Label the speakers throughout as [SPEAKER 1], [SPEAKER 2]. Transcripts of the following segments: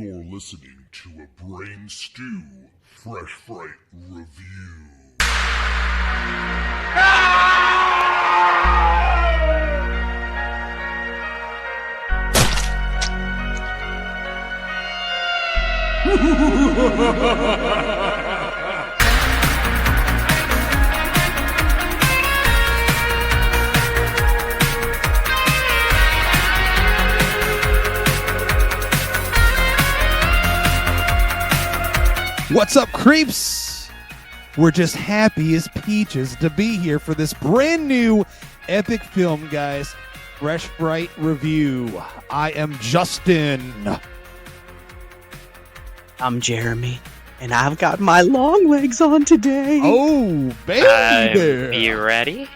[SPEAKER 1] You're listening to a Brain Stew Fresh Fright review.
[SPEAKER 2] What's up, creeps? We're just happy as peaches to be here for this brand new epic film, guys. Fresh Fright review. I am Justin.
[SPEAKER 3] I'm Jeremy, and I've got my long legs on today.
[SPEAKER 2] Oh, baby!
[SPEAKER 4] Be ready?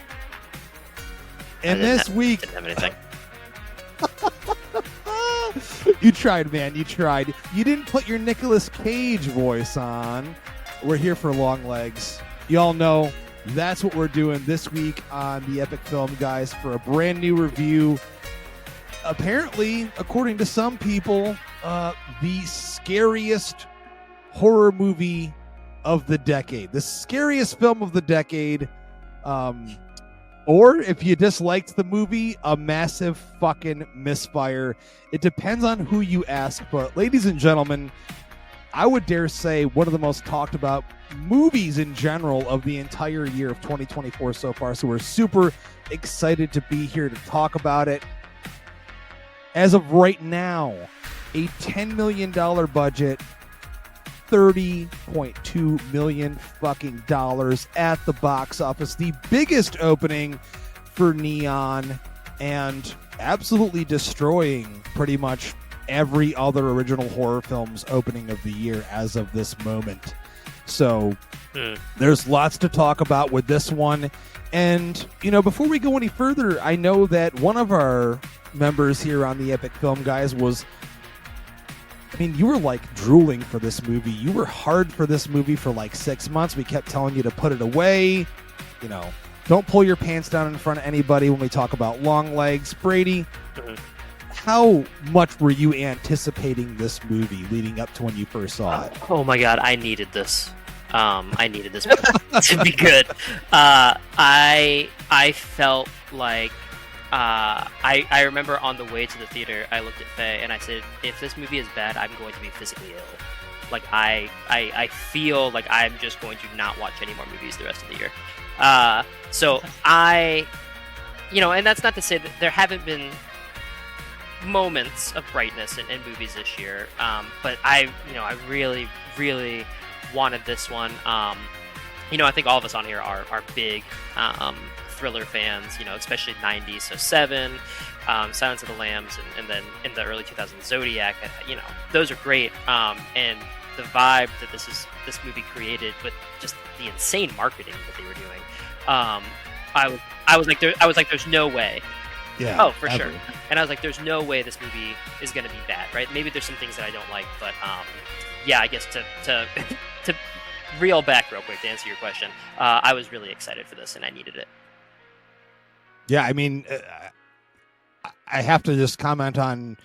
[SPEAKER 2] And this week,
[SPEAKER 4] didn't have anything.
[SPEAKER 2] You tried, man. You tried. You didn't put your Nicolas Cage voice on. We're here for long legs. Y'all know that's what we're doing this week on the Epic Film, guys, for a brand new review. Apparently, according to some people, the scariest horror movie of the decade. The scariest film of the decade. Or if you disliked the movie, a massive fucking misfire. It depends on who you ask. But ladies and gentlemen, I would dare say one of the most talked about movies in general of the entire year of 2024 so far. So we're super excited to be here to talk about it. As of right now, a $10 million budget, $30.2 million fucking dollars at the box office. The biggest opening for Neon, and absolutely destroying pretty much every other original horror film's opening of the year as of this moment. So there's lots to talk about with this one. And, you know, before we go any further, I know that one of our members here on the Epic Film, guys, was... I mean, you were like drooling for this movie. You were hard for this movie for like 6 months. We kept telling you to put it away. You know, don't pull your pants down in front of anybody when we talk about long legs. Brady, how much were you anticipating this movie leading up to when you first saw it?
[SPEAKER 4] Oh my god, I needed this. I needed this to be good. I felt like I remember on the way to the theater, I looked at Faye and I said, if this movie is bad, I'm going to be physically ill. Like, I feel like I'm just going to not watch any more movies the rest of the year. So and that's not to say that there haven't been moments of brightness in movies this year. But I really, really wanted this one. I think all of us on here are big, thriller fans, especially 90s, so Seven, Silence of the Lambs, and then in the early 2000s, Zodiac. Those are great, and the vibe that this movie created with just the insane marketing that they were doing. I was like, there's no way.
[SPEAKER 2] Yeah.
[SPEAKER 4] Oh, for
[SPEAKER 2] ever.
[SPEAKER 4] sure. And I was like, there's no way this movie is going to be bad, right? Maybe there's some things that I don't like, but I guess to reel back real quick to answer your question, I was really excited for this and I needed it.
[SPEAKER 2] Yeah, I mean, I have to just comment on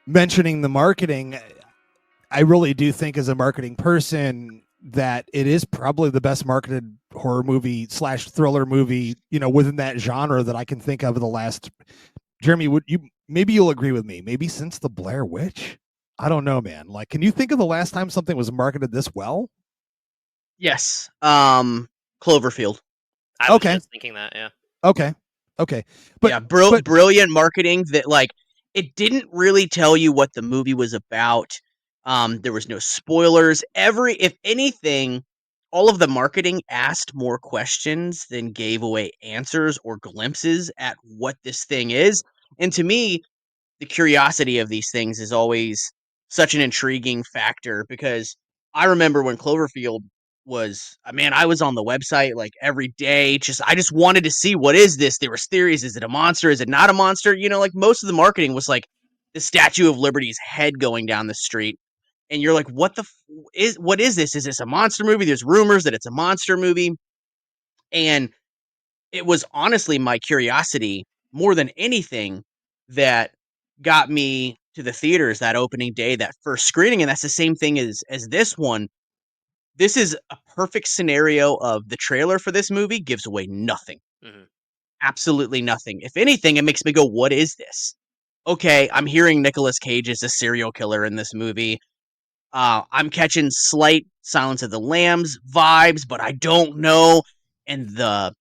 [SPEAKER 2] mentioning the marketing. I really do think, as a marketing person, that it is probably the best marketed horror movie / thriller movie, within that genre that I can think of in the last. Jeremy, maybe you'll agree with me? Maybe since the Blair Witch? I don't know, man. Like, can you think of the last time something was marketed this well?
[SPEAKER 3] Yes. Cloverfield.
[SPEAKER 4] I was
[SPEAKER 2] Okay.
[SPEAKER 4] just thinking that, yeah.
[SPEAKER 2] Okay. But
[SPEAKER 3] yeah, brilliant marketing that, like, it didn't really tell you what the movie was about. There was no spoilers. If anything, all of the marketing asked more questions than gave away answers or glimpses at what this thing is. And to me, the curiosity of these things is always such an intriguing factor, because I remember when Cloverfield was, I was on the website like every day. I just wanted to see, what is this? There was theories. Is it a monster? Is it not a monster? Like, most of the marketing was like the Statue of Liberty's head going down the street. And you're like, what is this? Is this a monster movie? There's rumors that it's a monster movie. And it was honestly my curiosity more than anything that got me to the theaters that opening day, that first screening, and that's the same thing as this one. This is a perfect scenario of the trailer for this movie gives away nothing.
[SPEAKER 4] Mhm.
[SPEAKER 3] Absolutely nothing. If anything, it makes me go, what is this? Okay, I'm hearing Nicolas Cage is a serial killer in this movie. I'm catching slight Silence of the Lambs vibes, but I don't know. And the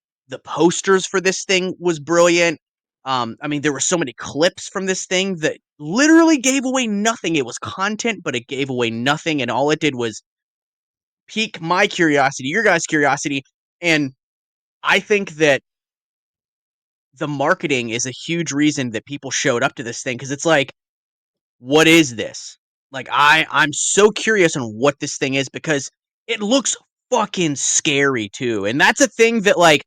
[SPEAKER 3] posters for this thing was brilliant. I mean, there were so many clips from this thing that literally gave away nothing. It was content, but it gave away nothing, and all it did was pique my curiosity, your guys' curiosity, and I think that the marketing is a huge reason that people showed up to this thing, because it's like, what is this? Like, I'm so curious on what this thing is, because it looks fucking scary too. And that's a thing that, like,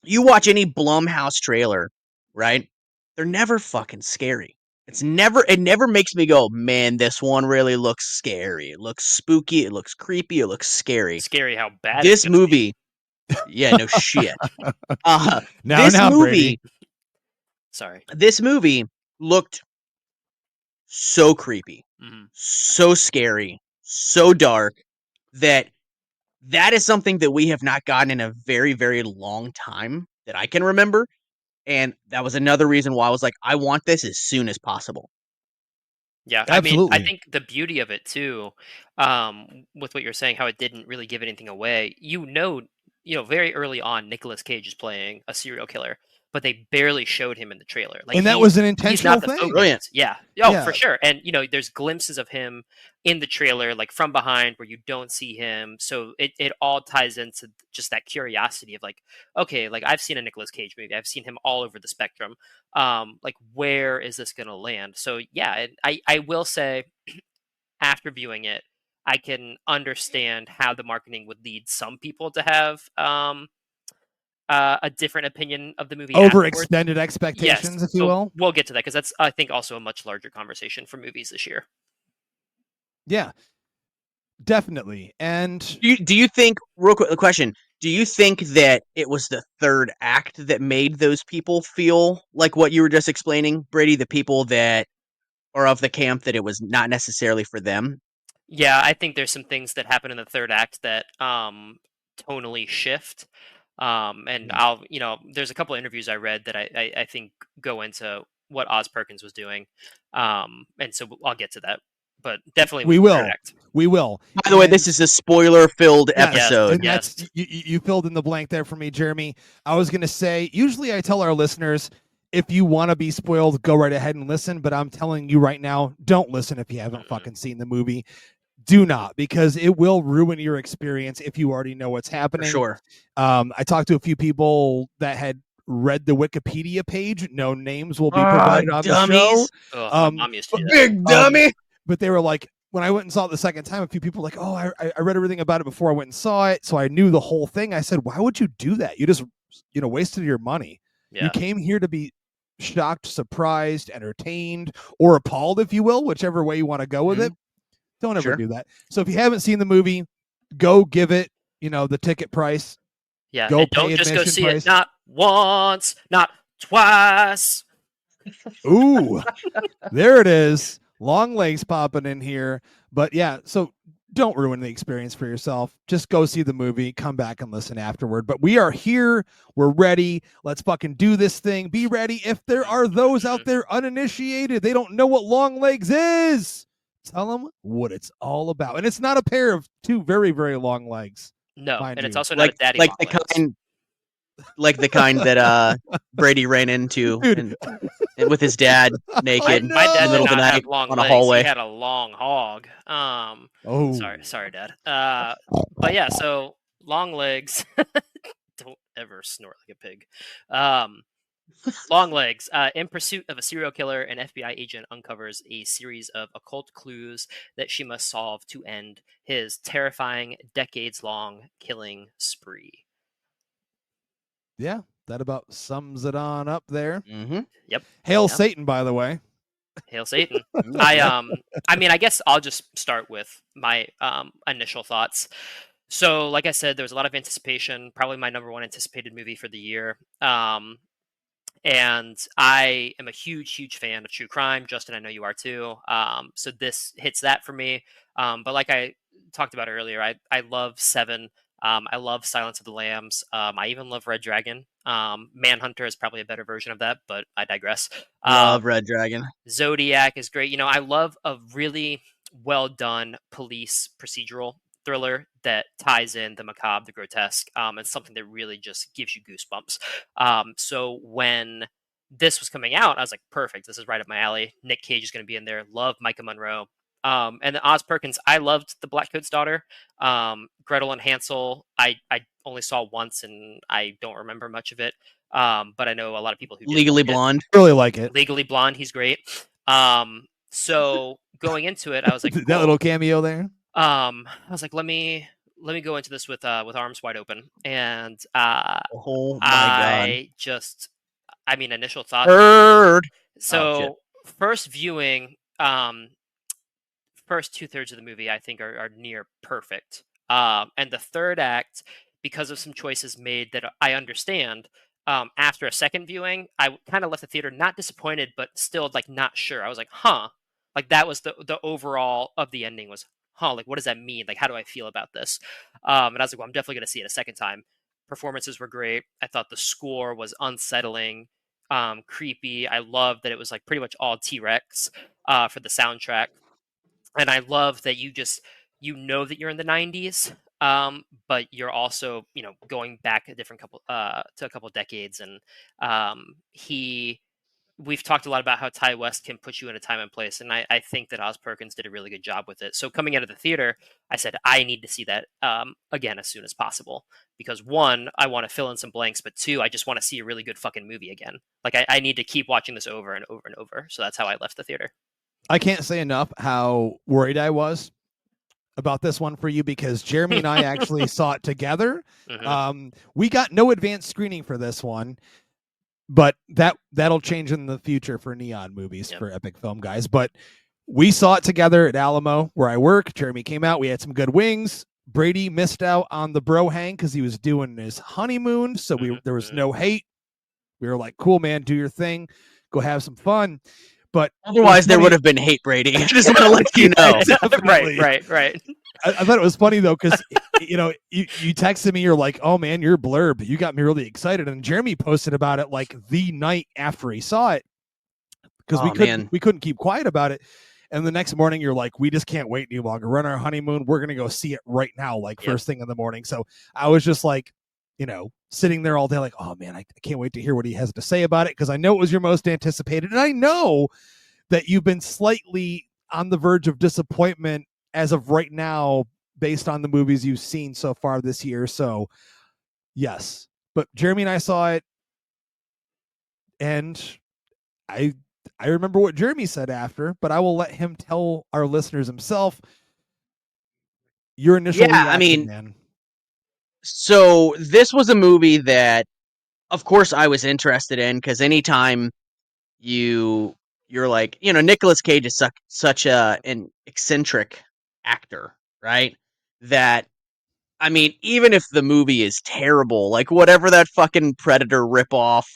[SPEAKER 3] you watch any Blumhouse trailer, right? They're never fucking scary. It never makes me go, man, this one really looks scary. It looks spooky, it looks creepy, it looks scary.
[SPEAKER 4] Scary how bad it's
[SPEAKER 3] This
[SPEAKER 4] gonna be.
[SPEAKER 3] movie, yeah, no shit.
[SPEAKER 2] Now,
[SPEAKER 3] This movie,
[SPEAKER 2] Brady.
[SPEAKER 4] Sorry.
[SPEAKER 3] this movie looked so creepy,
[SPEAKER 4] Mhm.
[SPEAKER 3] so scary, so dark, that is something that we have not gotten in a very, very long time that I can remember. And that was another reason why I was like, I want this as soon as possible.
[SPEAKER 4] Yeah, I mean, I
[SPEAKER 2] Absolutely.
[SPEAKER 4] think the beauty of it too, with what you're saying, how it didn't really give anything away. Very early on, Nicolas Cage is playing a serial killer, but they barely showed him in the trailer. Like,
[SPEAKER 2] And that was an
[SPEAKER 4] he's
[SPEAKER 2] intentional
[SPEAKER 4] not the
[SPEAKER 2] thing.
[SPEAKER 4] focus.
[SPEAKER 3] Brilliant.
[SPEAKER 4] Yeah. Oh,
[SPEAKER 2] Yeah.
[SPEAKER 4] for sure. And there's glimpses of him in the trailer, like from behind, where you don't see him. So it all ties into just that curiosity of like, okay, like I've seen a Nicolas Cage movie, I've seen him all over the spectrum. Like, where is this gonna land? So yeah, and I will say, after viewing it, I can understand how the marketing would lead some people to have a different opinion of the movie afterwards.
[SPEAKER 2] Overextended expectations,
[SPEAKER 4] Yes,
[SPEAKER 2] if you
[SPEAKER 4] so
[SPEAKER 2] will.
[SPEAKER 4] we'll get to that, because that's, I think, also a much larger conversation for movies this year.
[SPEAKER 2] Yeah, definitely. And
[SPEAKER 3] Do you think, real quick, the question, do you think that it was the third act that made those people feel like what you were just explaining, Brady? The people that are of the camp that it was not necessarily for them?
[SPEAKER 4] Yeah, I think there's some things that happen in the third act that tonally shift. And there's a couple of interviews I read that I think go into what Oz Perkins was doing. And so I'll get to that. But definitely
[SPEAKER 2] we
[SPEAKER 4] with the third
[SPEAKER 2] will.
[SPEAKER 4] act.
[SPEAKER 2] We will.
[SPEAKER 3] By the way, this is a spoiler-filled
[SPEAKER 2] Yes,
[SPEAKER 3] episode.
[SPEAKER 2] and that's you filled in the blank there for me, Jeremy. I was gonna say, usually I tell our listeners, if you want to be spoiled, go right ahead and listen. But I'm telling you right now, don't listen if you haven't fucking seen the movie. Do not, because it will ruin your experience if you already know what's
[SPEAKER 3] For
[SPEAKER 2] happening.
[SPEAKER 3] sure.
[SPEAKER 2] I talked to a few people that had read the Wikipedia page. No names will be provided on the show.
[SPEAKER 4] My mom used to do that.
[SPEAKER 3] Big dummy.
[SPEAKER 2] But they were like, when I went and saw it the second time, a few people were like, oh, I read everything about it before I went and saw it, so I knew the whole thing. I said, why would you do that? You just, wasted your money.
[SPEAKER 4] Yeah.
[SPEAKER 2] You came here to be shocked, surprised, entertained, or appalled, if you will, whichever way you want to go with it. Don't ever do that. So if you haven't seen the movie, go give it, the ticket price.
[SPEAKER 4] Yeah,
[SPEAKER 2] Go
[SPEAKER 4] and
[SPEAKER 2] pay
[SPEAKER 4] don't just go
[SPEAKER 2] admission
[SPEAKER 4] see
[SPEAKER 2] price.
[SPEAKER 4] it not once, not twice.
[SPEAKER 2] Ooh, there it is. Longlegs popping in here. But yeah, so don't ruin the experience for yourself. Just go see the movie, come back and listen afterward. But we are here. We're ready. Let's fucking do this thing. Be ready. If there are those out there uninitiated, they don't know what Longlegs is, tell them what it's all about. And it's not a pair of two very, very long legs.
[SPEAKER 4] No, and
[SPEAKER 2] you.
[SPEAKER 4] it's also not a daddy
[SPEAKER 3] like
[SPEAKER 4] long
[SPEAKER 3] the
[SPEAKER 4] legs.
[SPEAKER 3] kind, like the kind that Brady ran into and with his dad naked in
[SPEAKER 4] My dad
[SPEAKER 3] the middle
[SPEAKER 4] did
[SPEAKER 3] of the
[SPEAKER 4] not
[SPEAKER 3] night
[SPEAKER 4] have long
[SPEAKER 3] on a
[SPEAKER 4] legs.
[SPEAKER 3] hallway.
[SPEAKER 4] He had a long hog.
[SPEAKER 2] Oh,
[SPEAKER 4] sorry, Dad. But yeah, so long legs. Don't ever snort like a pig. Long legs. In pursuit of a serial killer, an FBI agent uncovers a series of occult clues that she must solve to end his terrifying, decades-long killing spree.
[SPEAKER 2] yeah, that about sums it on up there.
[SPEAKER 3] Mm-hmm.
[SPEAKER 4] Yep.
[SPEAKER 2] Hail Satan, by the way.
[SPEAKER 4] Hail Satan. I guess I'll just start with my initial thoughts. So, like I said, there was a lot of anticipation. Probably my number one anticipated movie for the year. And I am a huge fan of true crime. Justin, I know you are too. So this hits that for me. But like I talked about earlier, I love Seven. I love Silence of the Lambs. I even love Red Dragon. Manhunter is probably a better version of that, but I digress.
[SPEAKER 3] Love Red Dragon.
[SPEAKER 4] Zodiac is great. You know, I love a really well done police procedural thriller that ties in the macabre, the grotesque, and something that really just gives you goosebumps. So when this was coming out, I was like, perfect. This is right up my alley. Nick Cage is going to be in there. Love Micah Monroe. And then Oz Perkins, I loved The Black Coat's Daughter. Gretel and Hansel, I only saw once and I don't remember much of it. But I know a lot of people who
[SPEAKER 3] Legally Blonde.
[SPEAKER 2] Really like it.
[SPEAKER 4] Legally Blonde, he's great. So going into it, I was like,
[SPEAKER 2] that
[SPEAKER 4] cool.
[SPEAKER 2] little cameo there.
[SPEAKER 4] I was like, let me go into this with arms wide open, and
[SPEAKER 3] Oh my
[SPEAKER 4] I mean, initial thoughts.
[SPEAKER 3] god.
[SPEAKER 4] So first viewing, first 2/3 of the movie, I think are near perfect. And the third act, because of some choices made that I understand, after a second viewing, I kind of left the theater not disappointed, but still like not sure. I was like, huh. Like that was the overall of the ending was, huh, like what does that mean? Like how do I feel about this? And I was like, well, I'm definitely gonna see it a second time. Performances were great. I thought the score was unsettling, creepy. I loved that it was like pretty much all T-Rex for the soundtrack. And I love that you know that you're in the 90s, but you're also, you know, going back a different couple to a couple decades. And we've talked a lot about how Ty West can put you in a time and place, and I think that Oz Perkins did a really good job with it. So coming out of the theater, I said I need to see that again as soon as possible, because one, I want to fill in some blanks, but two, I just want to see a really good fucking movie again. Like I need to keep watching this over and over and over. So that's how I left the theater.
[SPEAKER 2] I can't say enough how worried I was about this one for you, because Jeremy and I actually saw it together.
[SPEAKER 4] Mm-hmm.
[SPEAKER 2] We got no advanced screening for this one, but that'll change in the future for Neon movies, for Epic Film guys. But we saw it together at Alamo, where I work. Jeremy came out. We had some good wings. Brady missed out on the bro hang because he was doing his honeymoon, so there was no hate. We were like, cool, man, do your thing. Go have some fun. But
[SPEAKER 3] otherwise, there would have been hate, Brady. I just want to let you know.
[SPEAKER 4] Right.
[SPEAKER 2] I thought it was funny, though, because, you know, you texted me, you're like, oh, man, your blurb. You got me really excited. And Jeremy posted about it like the night after he saw it, because we couldn't keep quiet about it. And the next morning, you're like, we just can't wait any longer. We're on our honeymoon. We're going to go see it right now, like first thing in the morning. So I was just like, you know, sitting there all day like, oh, man, I can't wait to hear what he has to say about it, because I know it was your most anticipated. And I know that you've been slightly on the verge of disappointment as of right now, based on the movies you've seen so far this year. So, yes. But Jeremy and I saw it, and I remember what Jeremy said after, but I will let him tell our listeners himself your initial reaction,
[SPEAKER 3] I mean,
[SPEAKER 2] man.
[SPEAKER 3] So this was a movie that, of course, I was interested in, because anytime you're like, you know, Nicolas Cage is such an eccentric actor, right? That, I mean, even if the movie is terrible, like whatever that fucking Predator ripoff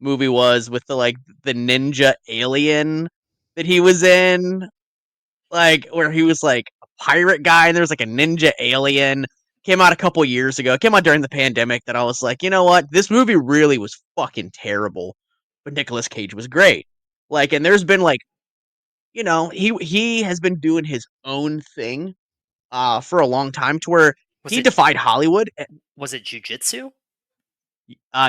[SPEAKER 3] movie was with the ninja alien that he was in, like where he was like a pirate guy and there was like a ninja alien, came out a couple years ago, came out during the pandemic, that I was like, you know what, this movie really was fucking terrible, but Nicolas Cage was great. Like, and there's been like, you know, he has been doing his own thing for a long time, to where he defied Hollywood.
[SPEAKER 4] Was it jujitsu?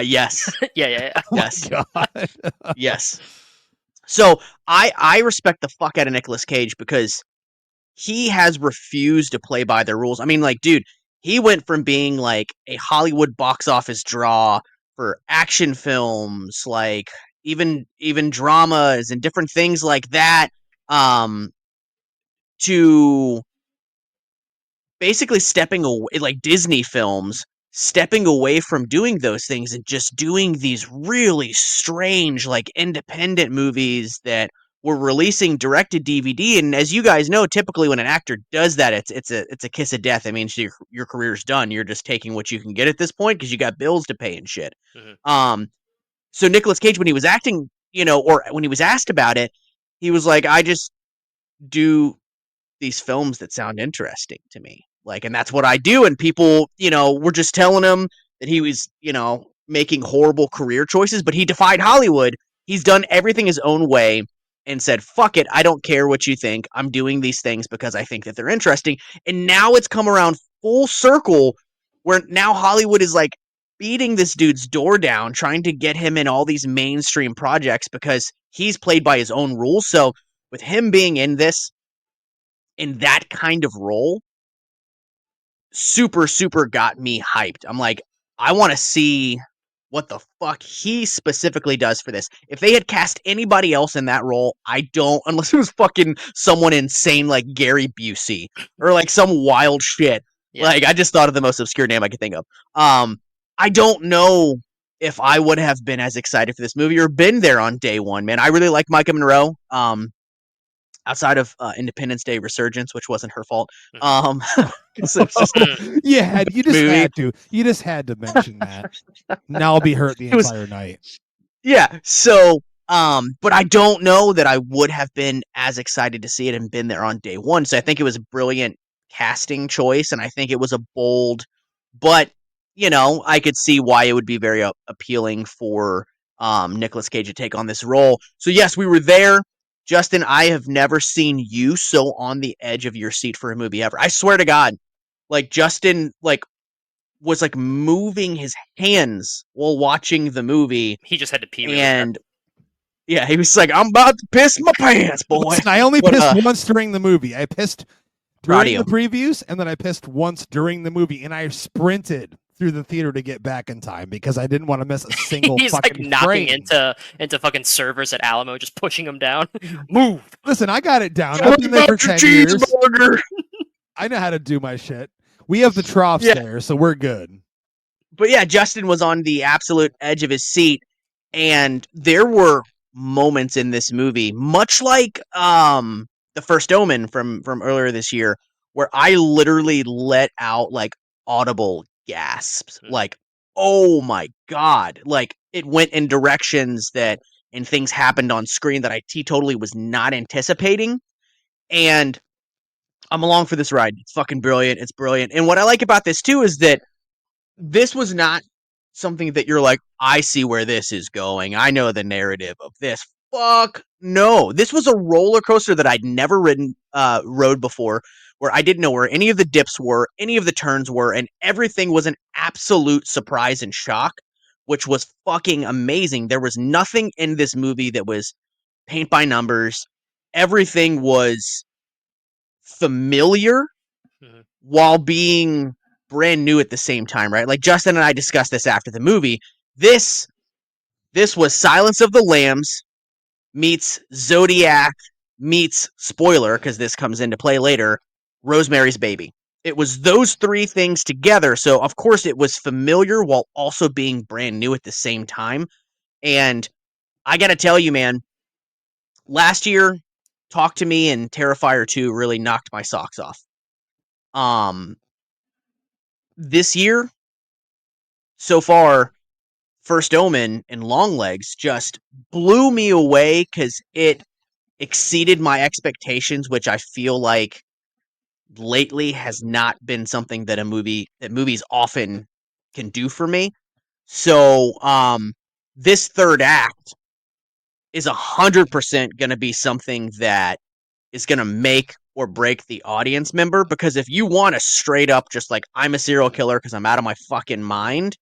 [SPEAKER 3] Yes.
[SPEAKER 4] Yeah.
[SPEAKER 3] Yes.
[SPEAKER 2] Oh my God.
[SPEAKER 3] Yes. So I respect the fuck out of Nicolas Cage, because he has refused to play by the rules. I mean, like, dude, he went from being like a Hollywood box office draw for action films, like even dramas and different things like that, to basically stepping away, like Disney films, stepping away from doing those things and just doing these really strange, like independent movies that were releasing direct to DVD. And as you guys know, typically when an actor does that, it's a kiss of death. I mean, so your career's done. You're just taking what you can get at this point, because you got bills to pay and shit.
[SPEAKER 4] Mm-hmm.
[SPEAKER 3] So Nicolas Cage, when he was acting, or when he was asked about it, he was like, I just do these films that sound interesting to me. Like, and that's what I do. And people, were just telling him that he was, making horrible career choices, but he defied Hollywood. He's done everything his own way and said, fuck it. I don't care what you think. I'm doing these things because I think that they're interesting. And now it's come around full circle where now Hollywood is like beating this dude's door down, trying to get him in all these mainstream projects because he's played by his own rules. So with him being in that kind of role, super, super got me hyped. I'm like, I want to see what the fuck he specifically does for this. If they had cast anybody else in that role, unless it was fucking someone insane like Gary Busey or like some wild shit. Yeah. Like, I just thought of the most obscure name I could think of. I don't know if I would have been as excited for this movie or been there on day one, man. I really like Micah Monroe. Outside of Independence Day Resurgence, which wasn't her fault.
[SPEAKER 2] You just had to mention that. Now I'll be hurt the entire night.
[SPEAKER 3] Yeah. So, but I don't know that I would have been as excited to see it and been there on day one. So I think it was a brilliant casting choice, and I think it was a bold, but I could see why it would be very appealing for Nicolas Cage to take on this role. So yes, we were there. Justin, I have never seen you so on the edge of your seat for a movie ever. I swear to God, like Justin, was moving his hands while watching the movie.
[SPEAKER 4] He just had to pee.
[SPEAKER 3] And yeah, he was like, "I'm about to piss my pants, boy."
[SPEAKER 2] Listen, I only pissed once during the movie. I pissed during the previews, and then I pissed once during the movie, and I sprinted through the theater to get back in time because I didn't want to miss a single
[SPEAKER 4] He's
[SPEAKER 2] fucking
[SPEAKER 4] knocking
[SPEAKER 2] frame.
[SPEAKER 4] into fucking servers at Alamo, just pushing them down. Move.
[SPEAKER 2] Listen, I got it down. I've been there for 10 years. I know how to do my shit. We have the troughs there, so we're good.
[SPEAKER 3] But yeah, Justin was on the absolute edge of his seat, and there were moments in this movie, much like The First Omen from earlier this year, where I literally let out audible gasps, oh my God, it went in directions and things happened on screen that I totally was not anticipating, and I'm along for this ride. It's fucking brilliant. It's brilliant. And what I like about this too is that this was not something that you're like, I see where this is going. I know the narrative of this. Fuck no. This was a roller coaster that I'd never rode before, where I didn't know where any of the dips were, any of the turns were, and everything was an absolute surprise and shock, which was fucking amazing. There was nothing in this movie that was paint by numbers. Everything was familiar while being brand new at the same time, right? Like Justin and I discussed this after the movie. This was Silence of the Lambs meets Zodiac meets, spoiler, because this comes into play later, Rosemary's Baby. It was those three things together, so of course it was familiar while also being brand new at the same time. And I gotta tell you, man, last year, Talk to Me and Terrifier 2 really knocked my socks off. This year, so far, First Omen and Longlegs just blew me away because it exceeded my expectations, which I feel like lately has not been something that movies often can do for me. So, this third act is 100% going to be something that is going to make or break the audience member, because if you want a straight up just like I'm a serial killer because I'm out of my fucking mind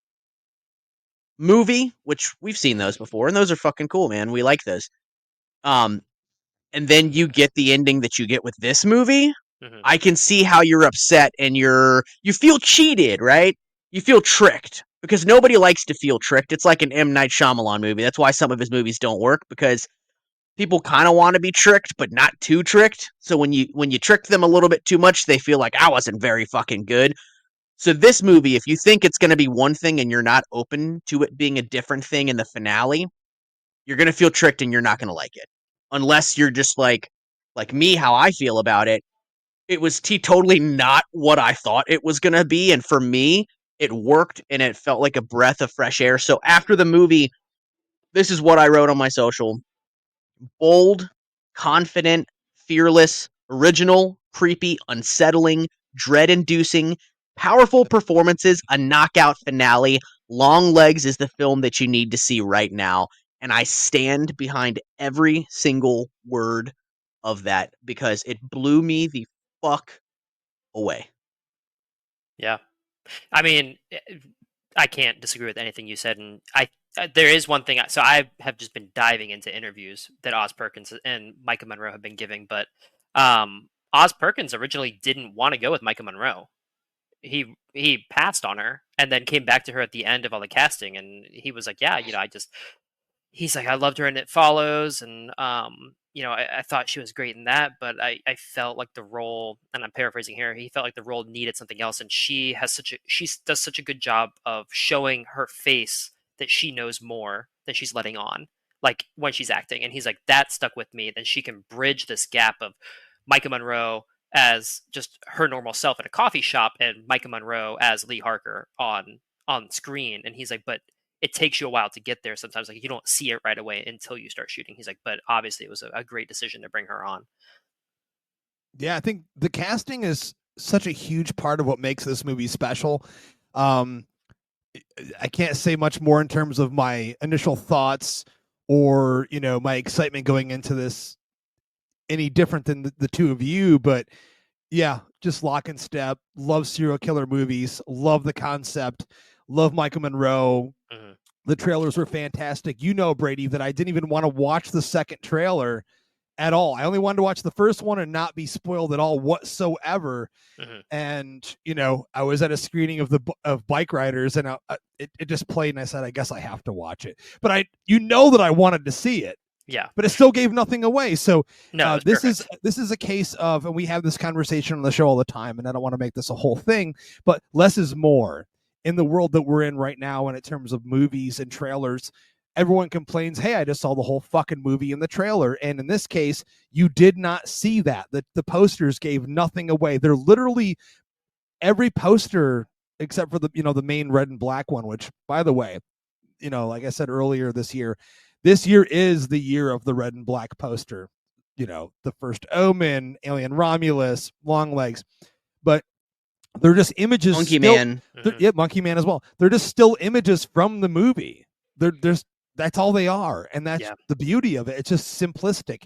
[SPEAKER 3] movie, which we've seen those before and those are fucking cool, man. We like those. And then you get the ending that you get with this movie. I can see how you're upset and you feel cheated, right? You feel tricked, because nobody likes to feel tricked. It's like an M. Night Shyamalan movie. That's why some of his movies don't work, because people kind of want to be tricked, but not too tricked. So when you trick them a little bit too much, they feel like I wasn't very fucking good. So this movie, if you think it's going to be one thing and you're not open to it being a different thing in the finale, you're going to feel tricked and you're not going to like it. Unless you're just like me, how I feel about it. It was totally not what I thought it was going to be. And for me, it worked and it felt like a breath of fresh air. So after the movie, This is what I wrote on my social. Bold, confident, fearless, original, creepy, unsettling, dread-inducing, powerful performances, a knockout finale. Longlegs is the film that you need to see right now, and I stand behind every single word of that because it blew me the fuck away.
[SPEAKER 4] Yeah. I mean, I can't disagree with anything you said, and there is one thing. So I have just been diving into interviews that Oz Perkins and Micah Monroe have been giving, but Oz Perkins originally didn't want to go with Micah Monroe. He passed on her and then came back to her at the end of all the casting, and he was like, "Yeah, he's like, I loved her in It Follows, and I thought she was great in that, but I felt like the role, and I'm paraphrasing here, he felt like the role needed something else, and she does such a good job of showing her face that she knows more than she's letting on, like when she's acting." And he's like, that stuck with me. Then she can bridge this gap of Micah Monroe as just her normal self at a coffee shop, and Micah Monroe as Lee Harker on screen. And he's like, but it takes you a while to get there sometimes. Like, you don't see it right away until you start shooting. He's like, but obviously it was a great decision to bring her on.
[SPEAKER 2] Yeah, I think the casting is such a huge part of what makes this movie special. I can't say much more in terms of my initial thoughts or, my excitement going into this any different than the two of you, but yeah, just lock and step. Love serial killer movies. Love the concept. Love Micah Monroe.
[SPEAKER 4] Mm-hmm.
[SPEAKER 2] The trailers were fantastic. Brady, that I didn't even want to watch the second trailer at all. I only wanted to watch the first one and not be spoiled at all whatsoever.
[SPEAKER 4] Mm-hmm.
[SPEAKER 2] And I was at a screening of Bike Riders, and it just played, and I said, I guess I have to watch it. But that I wanted to see it.
[SPEAKER 4] Yeah,
[SPEAKER 2] but it still gave nothing away. So
[SPEAKER 4] no,
[SPEAKER 2] this is a case of, and we have this conversation on the show all the time, and I don't want to make this a whole thing, but less is more in the world that we're in right now. And in terms of movies and trailers, everyone complains, hey, I just saw the whole fucking movie in the trailer. And in this case, you did not see that. The posters gave nothing away. They're literally every poster except for the main red and black one, which, by the way, like I said earlier, this year is the year of the red and black poster. The First Omen, Alien Romulus, Longlegs, but they're just images.
[SPEAKER 3] Monkey Man.
[SPEAKER 2] Yeah, Monkey Man as well. They're just still images from the movie. That's all they are, and that's the beauty of it. It's just simplistic.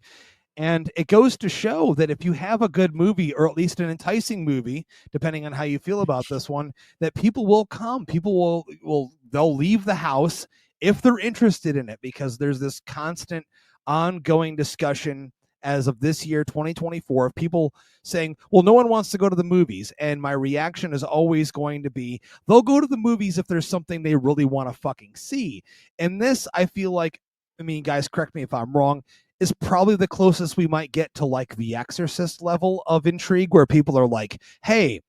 [SPEAKER 2] And it goes to show that if you have a good movie, or at least an enticing movie, depending on how you feel about this one, that people will come. People they'll leave the house if they're interested in it, because there's this constant ongoing discussion as of this year, 2024, of people saying, well, no one wants to go to the movies. And my reaction is always going to be, they'll go to the movies if there's something they really want to fucking see. And this, I feel like, guys, correct me if I'm wrong, is probably the closest we might get to like The Exorcist level of intrigue, where people are like, hey,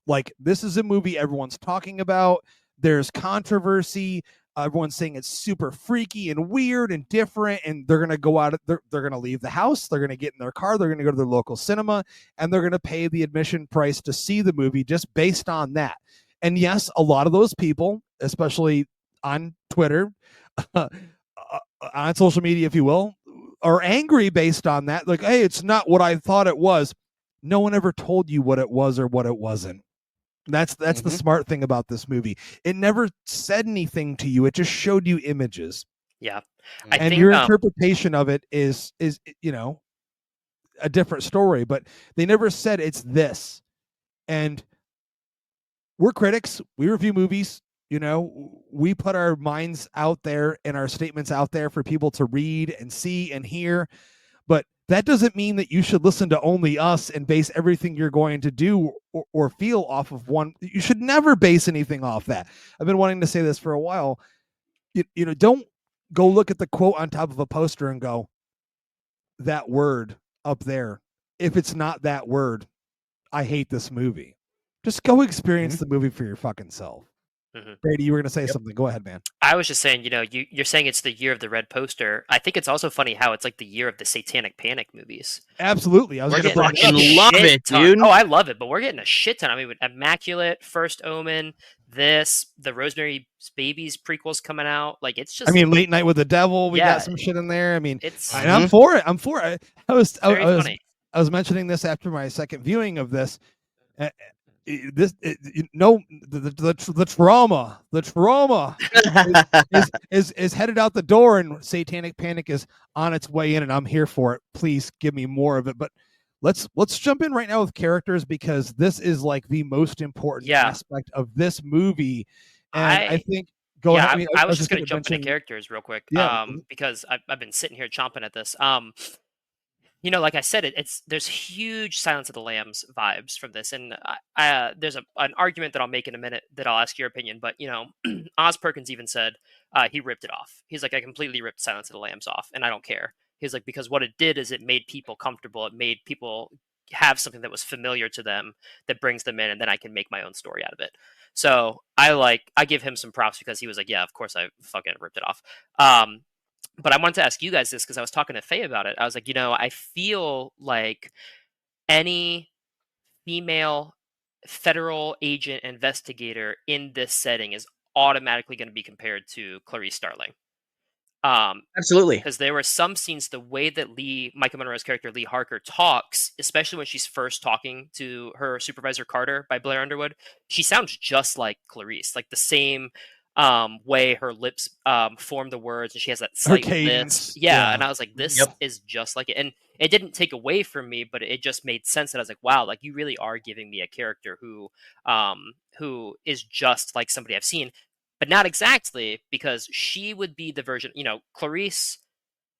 [SPEAKER 2] like, this is a movie everyone's talking about. There's controversy. Everyone's saying it's super freaky and weird and different, and they're going to go out. They're going to leave the house. They're going to get in their car. They're going to go to their local cinema, and they're going to pay the admission price to see the movie just based on that. And yes, a lot of those people, especially on Twitter, on social media, if you will, are angry based on that. Like, hey, it's not what I thought it was. No one ever told you what it was or what it wasn't. That's the smart thing about this movie. It never said anything to you. It just showed you images.
[SPEAKER 4] Yeah.
[SPEAKER 2] I think your interpretation of it is a different story, but they never said it's this. And we're critics. We review movies. We put our minds out there and our statements out there for people to read and see and hear. But that doesn't mean that you should listen to only us and base everything you're going to do or feel off of one. You should never base anything off that. I've been wanting to say this for a while. Don't go look at the quote on top of a poster and go, that word up there. If it's not that word, I hate this movie. Just go experience the movie for your fucking self. Brady, you were going to say something. Go ahead, man.
[SPEAKER 4] I was just saying, you're saying it's the year of the red poster. I think it's also funny how it's like the year of the Satanic Panic movies.
[SPEAKER 2] Absolutely. I was
[SPEAKER 4] We're
[SPEAKER 2] going to
[SPEAKER 4] getting
[SPEAKER 2] bring
[SPEAKER 3] fucking
[SPEAKER 4] a
[SPEAKER 3] love
[SPEAKER 4] shit
[SPEAKER 3] it,
[SPEAKER 4] ton.
[SPEAKER 3] dude.
[SPEAKER 4] Oh, I love it, but we're getting a shit ton. I mean, with Immaculate, First Omen, the Rosemary's Babies prequels coming out. Like, it's just.
[SPEAKER 2] I mean, Late Night with the Devil. We
[SPEAKER 4] Yeah.
[SPEAKER 2] got some shit in there. I mean,
[SPEAKER 4] It's
[SPEAKER 2] and I'm for it. I'm for it. I was
[SPEAKER 4] funny.
[SPEAKER 2] I was mentioning this after my second viewing of this. The trauma is headed out the door, and Satanic Panic is on its way in, and I'm here for it. Please give me more of it. But let's jump in right now with characters, because this is like the most important aspect of this movie. And I think go ahead.
[SPEAKER 4] I was just going to jump into characters real quick, because I've been sitting here chomping at this. Like I said, there's huge Silence of the Lambs vibes from this, and there's an argument that I'll make in a minute that I'll ask your opinion. But Oz Perkins even said he ripped it off. He's like, I completely ripped Silence of the Lambs off, and I don't care. He's like, because what it did is it made people comfortable. It made people have something that was familiar to them that brings them in, and then I can make my own story out of it. So I give him some props, because he was like, yeah, of course I fucking ripped it off. But I wanted to ask you guys this, because I was talking to Faye about it. I was like, I feel like any female federal agent investigator in this setting is automatically going to be compared to Clarice Starling.
[SPEAKER 3] Absolutely.
[SPEAKER 4] Because there were some scenes, the way that Michael Monroe's character, Lee Harker, talks, especially when she's first talking to her supervisor, Carter, by Blair Underwood, she sounds just like Clarice, like the same way her lips form the words, and she has that slight lisp. Yeah, and I was like, this is just like it. And it didn't take away from me, but it just made sense that I was like, wow, like you really are giving me a character who is just like somebody I've seen. But not exactly, because she would be the version, Clarice,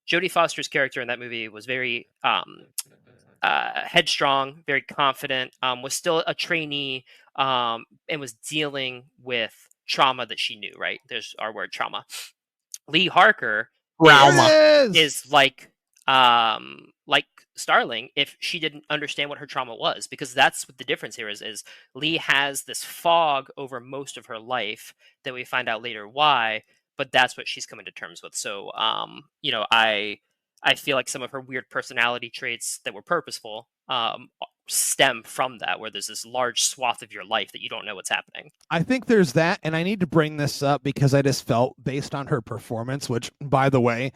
[SPEAKER 4] Jodie Foster's character in that movie was very headstrong, very confident, was still a trainee, and was dealing with trauma that she knew, right? There's our word, trauma. Lee Harker is like Starling if she didn't understand what her trauma was, because that's what the difference here is Lee has this fog over most of her life that we find out later why, but that's what she's coming to terms with. So I feel like some of her weird personality traits that were purposeful stem from that, where there's this large swath of your life that you don't know what's happening.
[SPEAKER 2] I think there's that, and I need to bring this up because I just felt, based on her performance, which, by the way,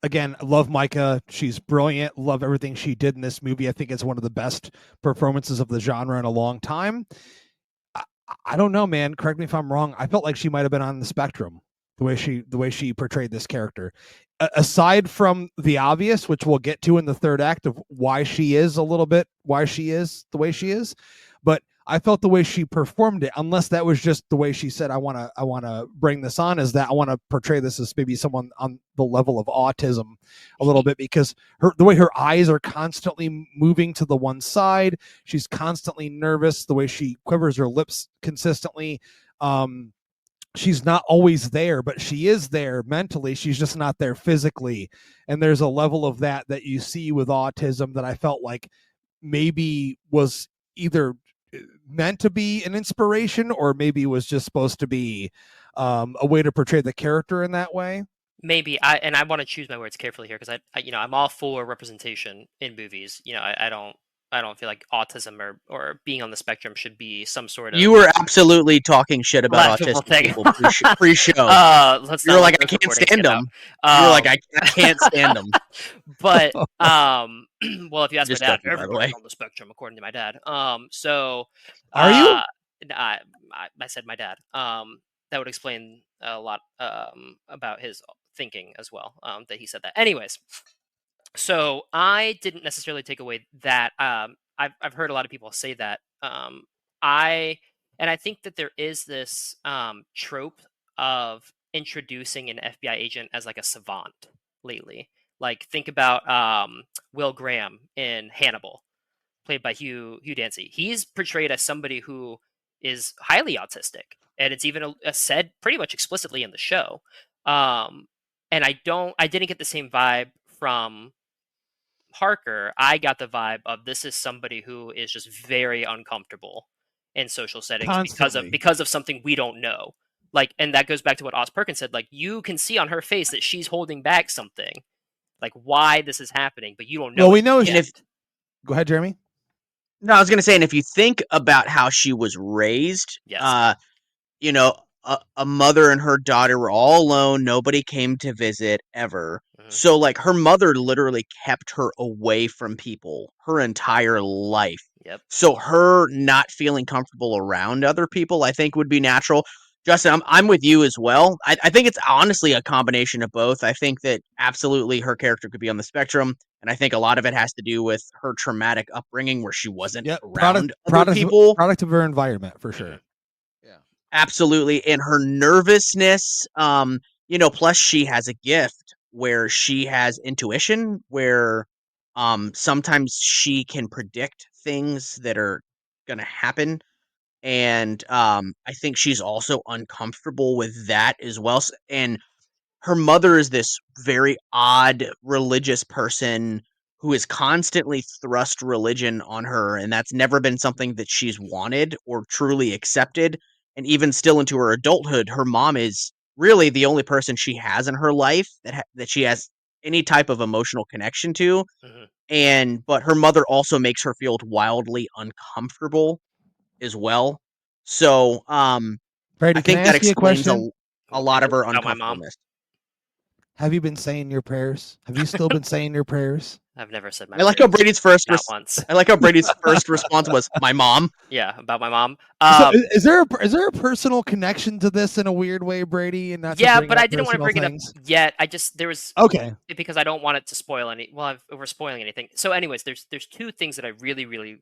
[SPEAKER 2] again, love Micah. She's brilliant. Love everything she did in this movie. I think it's one of the best performances of the genre in a long time. I don't know, man. Correct me if I'm wrong. I felt like she might have been on the spectrum, the way she portrayed this character. Aside from the obvious, which we'll get to in the third act, of why she is the way she is, but I felt the way she performed it, unless that was just the way she said, I want to bring this on, is that I want to portray this as maybe someone on the level of autism a little bit, because the way her eyes are constantly moving to the one side, she's constantly nervous, the way she quivers her lips consistently. She's not always there, but she is there mentally. She's just not there physically. And there's a level of that you see with autism that I felt like maybe was either meant to be an inspiration, or maybe was just supposed to be a way to portray the character in that way.
[SPEAKER 4] Maybe I want to choose my words carefully here, because I'm all for representation in movies. I don't feel like autism or being on the spectrum should be some sort of.
[SPEAKER 3] You were absolutely talking shit about autistic people pre-show. You're like, I can't stand them. You're like, I can't stand them.
[SPEAKER 4] But well, if you ask my dad, everybody's on the spectrum, according to my dad. So
[SPEAKER 2] are you?
[SPEAKER 4] I said my dad. That would explain a lot about his thinking as well. That he said that. Anyways. So I didn't necessarily take away that. I've heard a lot of people say that. I think that there is this trope of introducing an FBI agent as like a savant lately. Like, think about Will Graham in Hannibal, played by Hugh Dancy. He's portrayed as somebody who is highly autistic, and it's even said pretty much explicitly in the show. And I didn't get the same vibe from Harker. I got the vibe of this is somebody who is just very uncomfortable in social settings
[SPEAKER 2] Constantly.
[SPEAKER 4] because of something we don't know. Like, and that goes back to what Oz Perkins said. Like, you can see on her face that she's holding back something, like why this is happening, but you don't know.
[SPEAKER 2] Well, we know.
[SPEAKER 3] And
[SPEAKER 2] Go ahead, Jeremy.
[SPEAKER 3] No, I was going to say, and if you think about how she was raised,
[SPEAKER 4] Yes.
[SPEAKER 3] you know, a mother and her daughter were all alone. Nobody came to visit ever.
[SPEAKER 4] Mhm.
[SPEAKER 3] So, like, her mother literally kept her away from people her entire life.
[SPEAKER 4] Yep.
[SPEAKER 3] So her not feeling comfortable around other people, I think, would be natural. Justin, I'm with you as well. I think it's honestly a combination of both. I think that absolutely her character could be on the spectrum, and I think a lot of it has to do with her traumatic upbringing where she wasn't around other people.
[SPEAKER 2] Product of her environment, for sure.
[SPEAKER 3] Yeah, absolutely. And her nervousness, you know, plus she has a gift where she has intuition, where sometimes she can predict things that are going to happen. And I think she's also uncomfortable with that as well. And her mother is this very odd religious person who has constantly thrust religion on her, and that's never been something that she's wanted or truly accepted. And even still into her adulthood, her mom is really the only person she has in her life that she has any type of emotional connection to.
[SPEAKER 4] Mhm.
[SPEAKER 3] But her mother also makes her feel wildly uncomfortable as well. So,
[SPEAKER 2] Brady,
[SPEAKER 3] I
[SPEAKER 2] can I
[SPEAKER 3] think that
[SPEAKER 2] ask you a
[SPEAKER 3] explains
[SPEAKER 2] question?
[SPEAKER 3] a lot of her
[SPEAKER 4] About my mom?
[SPEAKER 3] uncomfortableness.
[SPEAKER 2] Have you been saying your prayers? Have you still been saying your prayers?
[SPEAKER 4] I've never said my
[SPEAKER 3] I like how
[SPEAKER 4] prayers.
[SPEAKER 3] Brady's first
[SPEAKER 4] Not once.
[SPEAKER 3] I like how Brady's first response was my mom.
[SPEAKER 4] Yeah, about my mom.
[SPEAKER 2] So is there a personal connection to this in a weird way, Brady? And not to
[SPEAKER 4] Yeah,
[SPEAKER 2] bring
[SPEAKER 4] but
[SPEAKER 2] up
[SPEAKER 4] I didn't want to
[SPEAKER 2] personal
[SPEAKER 4] bring
[SPEAKER 2] things?
[SPEAKER 4] it up yet. I just there was
[SPEAKER 2] Okay.
[SPEAKER 4] because I don't want it to spoil any. Well, if we're spoiling anything. So, anyways, there's two things that I really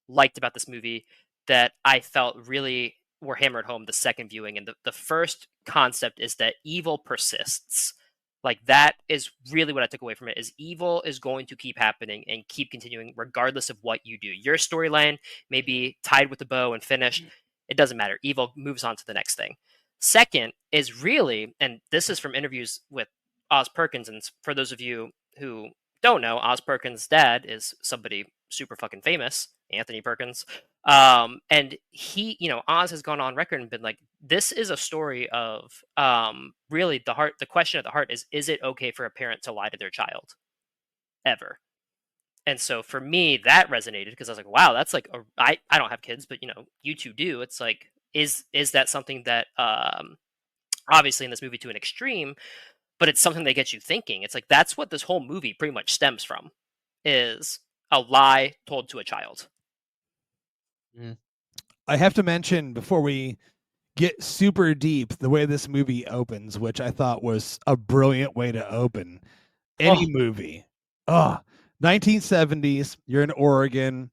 [SPEAKER 4] liked about this movie that I felt really were hammered home the second viewing. And the first concept is that evil persists. Like, that is really what I took away from it, is evil is going to keep happening and keep continuing regardless of what you do. Your storyline may be tied with a bow and finished. It doesn't matter. Evil moves on to the next thing. Second is really, and this is from interviews with Oz Perkins, and for those of you who don't know, Oz Perkins' dad is somebody super fucking famous, Anthony Perkins. And he, Oz has gone on record and been like, this is a story of really the question at the heart is it okay for a parent to lie to their child ever? And so for me, that resonated because I was like, wow, that's like, I don't have kids, but you two do. It's like, is that something that obviously in this movie to an extreme, but it's something that gets you thinking. It's like, that's what this whole movie pretty much stems from, is a lie told to a child.
[SPEAKER 2] I have to mention before we get super deep, the way this movie opens, which I thought was a brilliant way to open any movie. 1970s, you're in Oregon.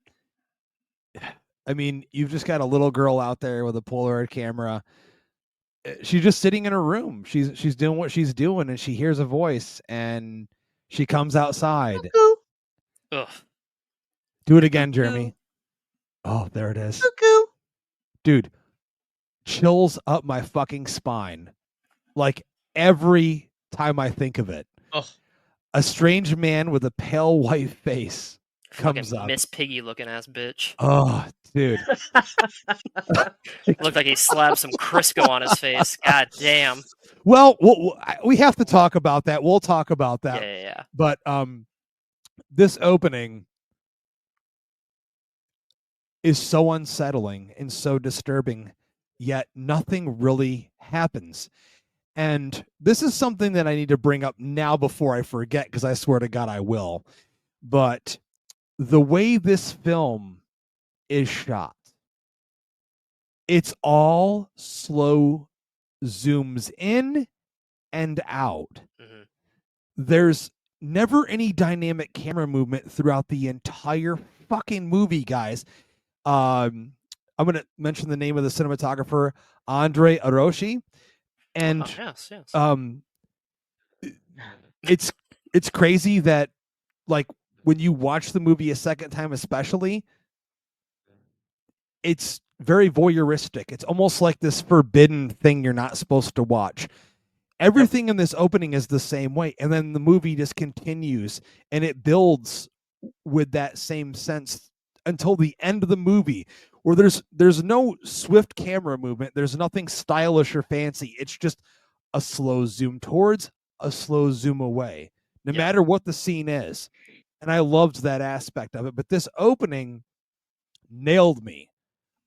[SPEAKER 2] I mean, you've just got a little girl out there with a Polaroid camera. She's just sitting in her room. She's doing what she's doing, and she hears a voice, and she comes outside.
[SPEAKER 4] Ugh.
[SPEAKER 2] Do it again, Jeremy. Oh, there it is. Dude, chills up my fucking spine. Like every time I think of it. A strange man with a pale white face comes up.
[SPEAKER 4] Miss Piggy looking ass bitch.
[SPEAKER 2] Oh, dude.
[SPEAKER 4] Looked like he slapped some Crisco on his face. God damn.
[SPEAKER 2] Well, we have to talk about that. We'll talk about that.
[SPEAKER 4] Yeah.
[SPEAKER 2] But this opening is so unsettling and so disturbing, yet nothing really happens. And this is something that I need to bring up now before I forget, because I swear to God I will. But the way this film is shot, it's all slow zooms in and out.
[SPEAKER 4] Mm-hmm.
[SPEAKER 2] There's never any dynamic camera movement throughout the entire fucking movie, guys. I'm going to mention the name of the cinematographer, Andre Aroshi. And
[SPEAKER 4] yes.
[SPEAKER 2] It's crazy that, like, when you watch the movie a second time, especially, it's very voyeuristic. It's almost like this forbidden thing you're not supposed to watch. Everything in this opening is the same way, and then the movie just continues, and it builds with that same sense until the end of the movie, where there's no swift camera movement, there's nothing stylish or fancy. It's just a slow zoom towards, a slow zoom away, no matter what the scene is. And I loved that aspect of it. But this opening nailed me.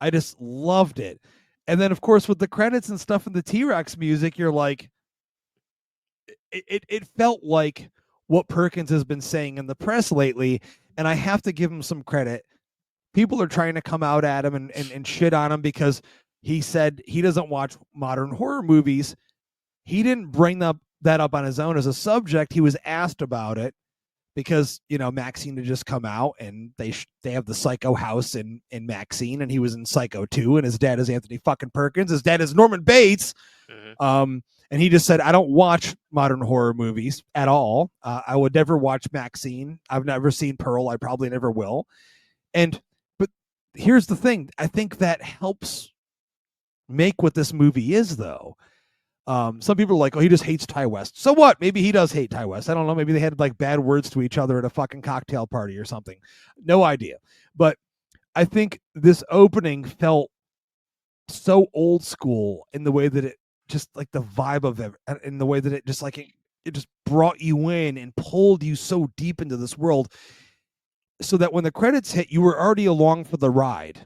[SPEAKER 2] I just loved it. And then, of course, with the credits and stuff and the T-Rex music, you're like, it felt like what Perkins has been saying in the press lately. And I have to give him some credit. People are trying to come out at him and shit on him because he said he doesn't watch modern horror movies. He didn't bring that up on his own as a subject. He was asked about it because, Maxine had just come out, and they have the Psycho house in Maxine, and he was in Psycho 2, and his dad is Anthony fucking Perkins. His dad is Norman Bates. Mm-hmm. And he just said, I don't watch modern horror movies at all. I would never watch Maxine. I've never seen Pearl. I probably never will. But here's the thing. I think that helps make what this movie is, though. Some people are like, oh, he just hates Ty West. So what? Maybe he does hate Ty West. I don't know. Maybe they had like bad words to each other at a fucking cocktail party or something. No idea. But I think this opening felt so old school in the way that it just like the vibe of it, in the way that it just like it just brought you in and pulled you so deep into this world, so that when the credits hit, you were already along for the ride.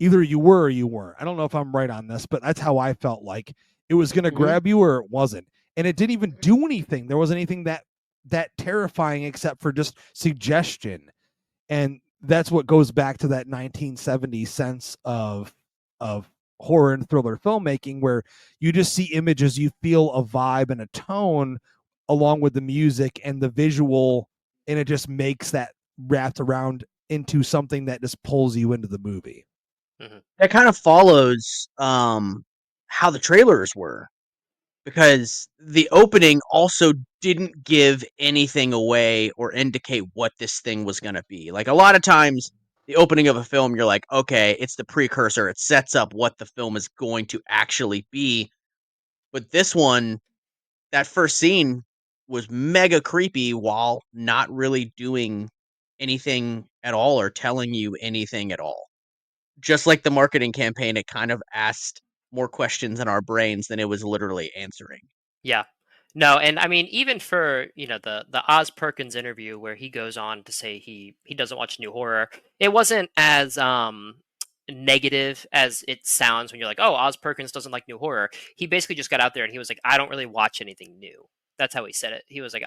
[SPEAKER 2] Either you were or you weren't. I don't know if I'm right on this, but that's how I felt. Like it was going to grab you or it wasn't. And it didn't even do anything. There wasn't anything that terrifying except for just suggestion. And that's what goes back to that 1970s sense of horror and thriller filmmaking, where you just see images, you feel a vibe and a tone along with the music and the visual, and it just makes that wrapped around into something that just pulls you into the movie.
[SPEAKER 3] Mm-hmm. That kind of follows how the trailers were, because the opening also didn't give anything away or indicate what this thing was going to be. Like a lot of times, the opening of a film, you're like, okay, it's the precursor. It sets up what the film is going to actually be. But this one, that first scene was mega creepy while not really doing anything at all or telling you anything at all. Just like the marketing campaign, it kind of asked more questions in our brains than it was literally answering.
[SPEAKER 4] Yeah. No, and I mean, even for, the Oz Perkins interview where he goes on to say he doesn't watch new horror, it wasn't as negative as it sounds when you're like, oh, Oz Perkins doesn't like new horror. He basically just got out there and he was like, I don't really watch anything new. That's how he said it. He was like,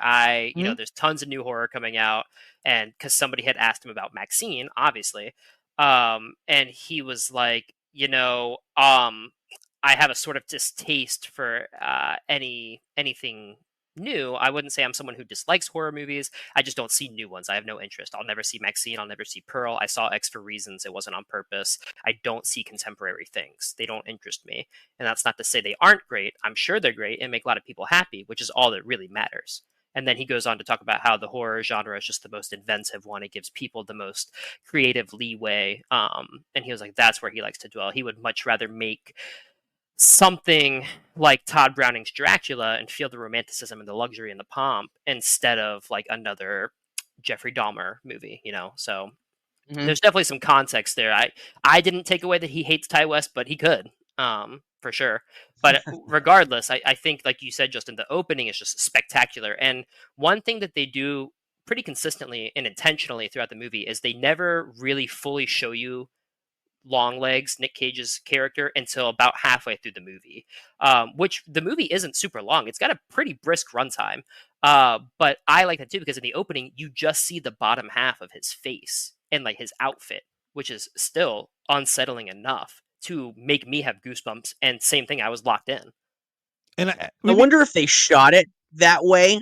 [SPEAKER 4] there's tons of new horror coming out, and because somebody had asked him about Maxine, obviously, and he was like, I have a sort of distaste for anything new. I wouldn't say I'm someone who dislikes horror movies. I just don't see new ones. I have no interest. I'll never see Maxine. I'll never see Pearl. I saw X for reasons. It wasn't on purpose. I don't see contemporary things. They don't interest me. And that's not to say they aren't great. I'm sure they're great and make a lot of people happy, which is all that really matters. And then he goes on to talk about how the horror genre is just the most inventive one. It gives people the most creative leeway. And he was like, that's where he likes to dwell. He would much rather make something like Todd Browning's Dracula and feel the romanticism and the luxury and the pomp instead of like another Jeffrey Dahmer movie, So there's definitely some context there. I didn't take away that he hates Ty West, but he could, for sure. But regardless, I think, like you said, Justin, the opening is just spectacular. And one thing that they do pretty consistently and intentionally throughout the movie is they never really fully show you Longlegs, Nick Cage's character, until about halfway through the movie, which the movie isn't super long. It's got a pretty brisk runtime, but I like that too, because in the opening you just see the bottom half of his face and like his outfit, which is still unsettling enough to make me have goosebumps. And same thing, I was locked in.
[SPEAKER 3] And I wonder if they shot it that way,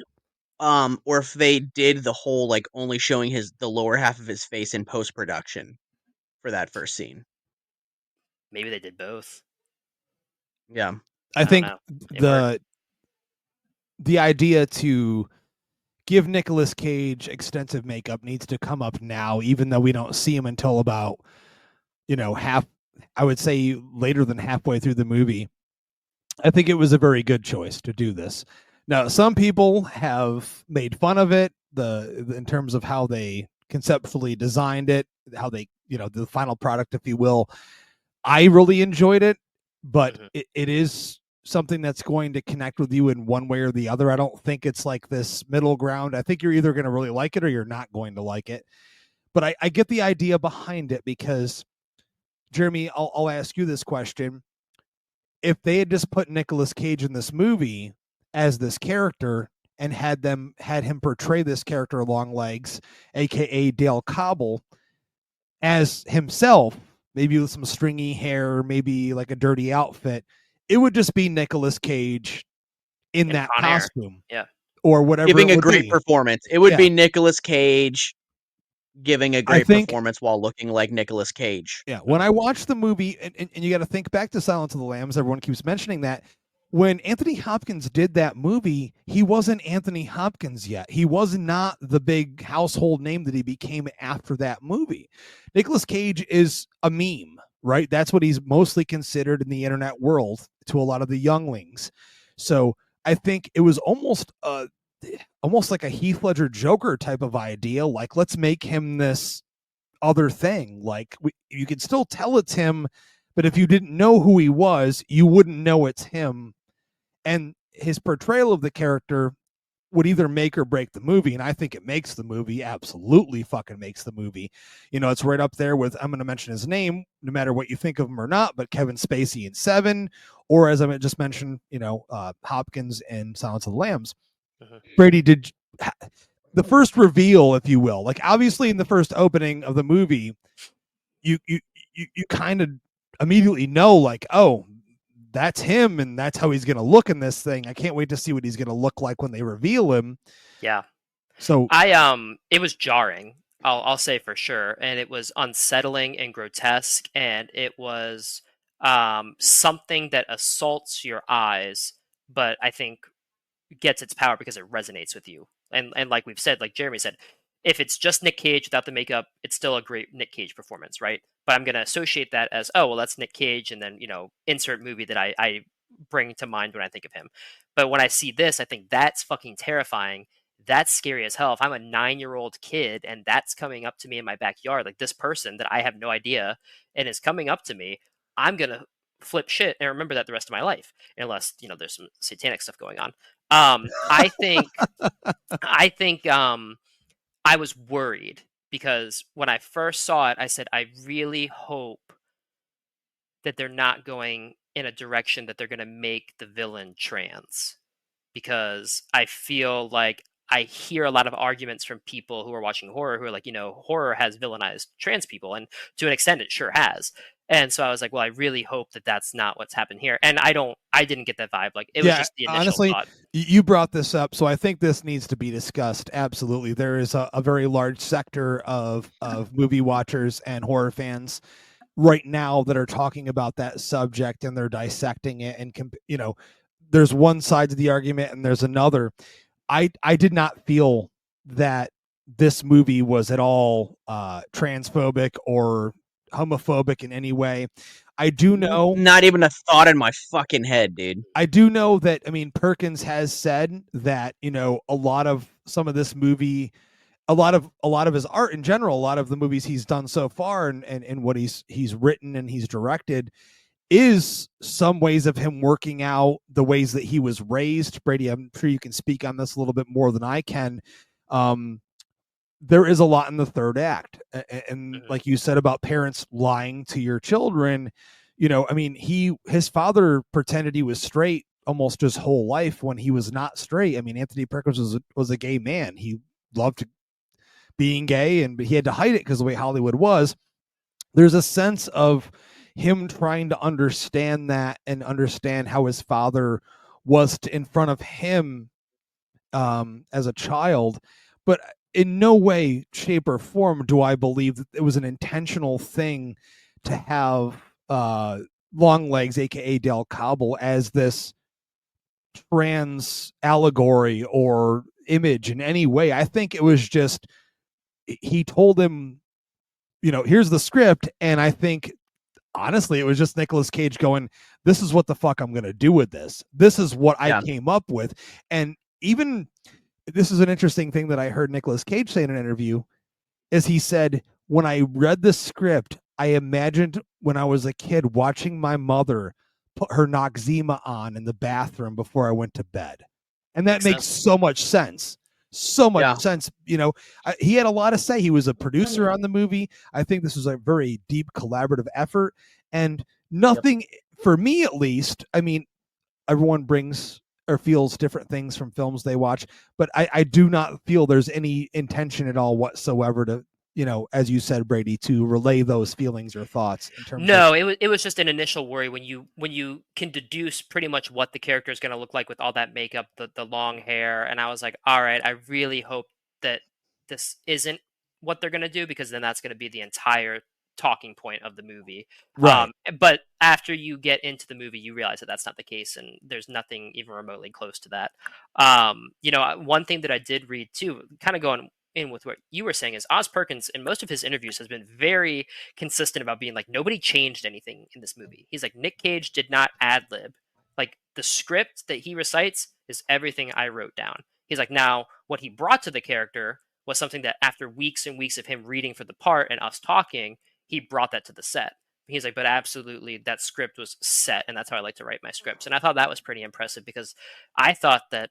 [SPEAKER 3] or if they did the whole like only showing the lower half of his face in post-production for that first scene.
[SPEAKER 4] Maybe they did both.
[SPEAKER 3] Yeah.
[SPEAKER 2] I think the idea to give Nicolas Cage extensive makeup needs to come up now, even though we don't see him until about, I would say later than halfway through the movie. I think it was a very good choice to do this. Now, some people have made fun of it, in terms of how they conceptually designed it, how they, the final product, if you will. I really enjoyed it, but it is something that's going to connect with you in one way or the other. I don't think it's like this middle ground. I think you're either going to really like it or you're not going to like it. But I get the idea behind it because, Jeremy, I'll ask you this question. If they had just put Nicolas Cage in this movie as this character and had him portray this character Longlegs, aka Dale Cobble, as himself, maybe with some stringy hair, maybe like a dirty outfit, it would just be Nicolas Cage in that costume.
[SPEAKER 4] Yeah.
[SPEAKER 2] Or whatever.
[SPEAKER 3] Giving a great performance. It would be Nicolas Cage giving a great performance while looking like Nicolas Cage.
[SPEAKER 2] Yeah. When I watched the movie, and you got to think back to Silence of the Lambs, everyone keeps mentioning that. When Anthony Hopkins did that movie, he wasn't Anthony Hopkins yet. He was not the big household name that he became after that movie. Nicolas Cage is a meme, right? That's what he's mostly considered in the internet world to a lot of the younglings. So I think it was almost like a Heath Ledger Joker type of idea. Like, let's make him this other thing. Like, you could still tell it's him, but if you didn't know who he was, you wouldn't know it's him. And his portrayal of the character would either make or break the movie. And I think it makes the movie, absolutely fucking makes the movie. It's right up there with, I'm going to mention his name, no matter what you think of him or not, but Kevin Spacey in Seven, or as I just mentioned, Hopkins in Silence of the Lambs. Brady, did the first reveal, if you will, like obviously in the first opening of the movie, you kind of immediately know, like, oh, that's him, and that's how he's going to look in this thing. I can't wait to see what he's going to look like when they reveal him.
[SPEAKER 4] Yeah.
[SPEAKER 2] So
[SPEAKER 4] it was jarring. I'll say for sure, and it was unsettling and grotesque, and it was something that assaults your eyes, but I think gets its power because it resonates with you. And like we've said, like Jeremy said, if it's just Nick Cage without the makeup, it's still a great Nick Cage performance, right? But I'm going to associate that as, oh, well, that's Nick Cage, and then, insert movie that I bring to mind when I think of him. But when I see this, I think that's fucking terrifying. That's scary as hell. If I'm a 9-year-old kid and that's coming up to me in my backyard, like this person that I have no idea and is coming up to me, I'm going to flip shit and remember that the rest of my life, unless, there's some satanic stuff going on. I think I was worried because when I first saw it, I said, I really hope that they're not going in a direction that they're going to make the villain trans, because I feel like I hear a lot of arguments from people who are watching horror who are like, horror has villainized trans people, and to an extent it sure has. And so I was like, well, I really hope that that's not what's happened here. And I didn't get that vibe. Like, it was just the initial
[SPEAKER 2] honestly,
[SPEAKER 4] thought.
[SPEAKER 2] You brought this up, so I think this needs to be discussed. Absolutely. There is a very large sector of movie watchers and horror fans right now that are talking about that subject, and they're dissecting it. And, there's one side to the argument and there's another. I did not feel that this movie was at all transphobic or homophobic in any way. I do know,
[SPEAKER 3] not even a thought in my fucking head, dude.
[SPEAKER 2] I do know that, Perkins has said that, a lot of some of this movie, a lot of his art in general, a lot of the movies he's done so far and what he's written and he's directed is some ways of him working out the ways that he was raised. Brady, I'm sure you can speak on this a little bit more than I can. There is a lot in the third act. And like you said about parents lying to your children, his father pretended he was straight almost his whole life when he was not straight. Anthony Perkins was a gay man. He loved being gay, but he had to hide it because of the way Hollywood was. There's a sense of him trying to understand that and understand how his father was in front of him as a child. But in no way, shape, or form do I believe that it was an intentional thing to have Longlegs, aka Dale Cobble, as this trans allegory or image in any way. I think it was just, he told him, here's the script, and I think honestly it was just Nicolas Cage going, this is what the fuck I'm gonna do with this. This is what I came up with. And even this is an interesting thing that I heard Nicolas Cage say in an interview. is he said, when I read the script, I imagined when I was a kid watching my mother put her Noxzema on in the bathroom before I went to bed. And that makes so much sense. So much sense. You know, he had a lot to say. He was a producer on the movie. I think this was a very deep collaborative effort. And nothing, for me at least, I mean, everyone brings or feels different things from films they watch, but I do not feel there's any intention at all whatsoever to, you know, as you said, Brady, to relay those feelings or thoughts in terms
[SPEAKER 4] No,
[SPEAKER 2] of...
[SPEAKER 4] it was just an initial worry when you can deduce pretty much what the character is going to look like with all that makeup, the long hair, and I was like, all right, I really hope that this isn't what they're going to do, because then that's going to be the entire talking point of the movie.
[SPEAKER 2] Right.
[SPEAKER 4] But after you get into the movie, you realize that that's not the case, and there's nothing even remotely close to that. You know, one thing that I did read too, kind of going in with what you were saying, is Oz Perkins in most of his interviews has been very consistent about being like, nobody changed anything in this movie. He's like, Nick Cage did not ad lib. Like, the script that he recites is everything I wrote down. He's like, now what he brought to the character was something that after weeks and weeks of him reading for the part and us talking, he brought that to the set. He's like, but absolutely, that script was set, and that's how I like to write my scripts. And I thought that was pretty impressive, because I thought that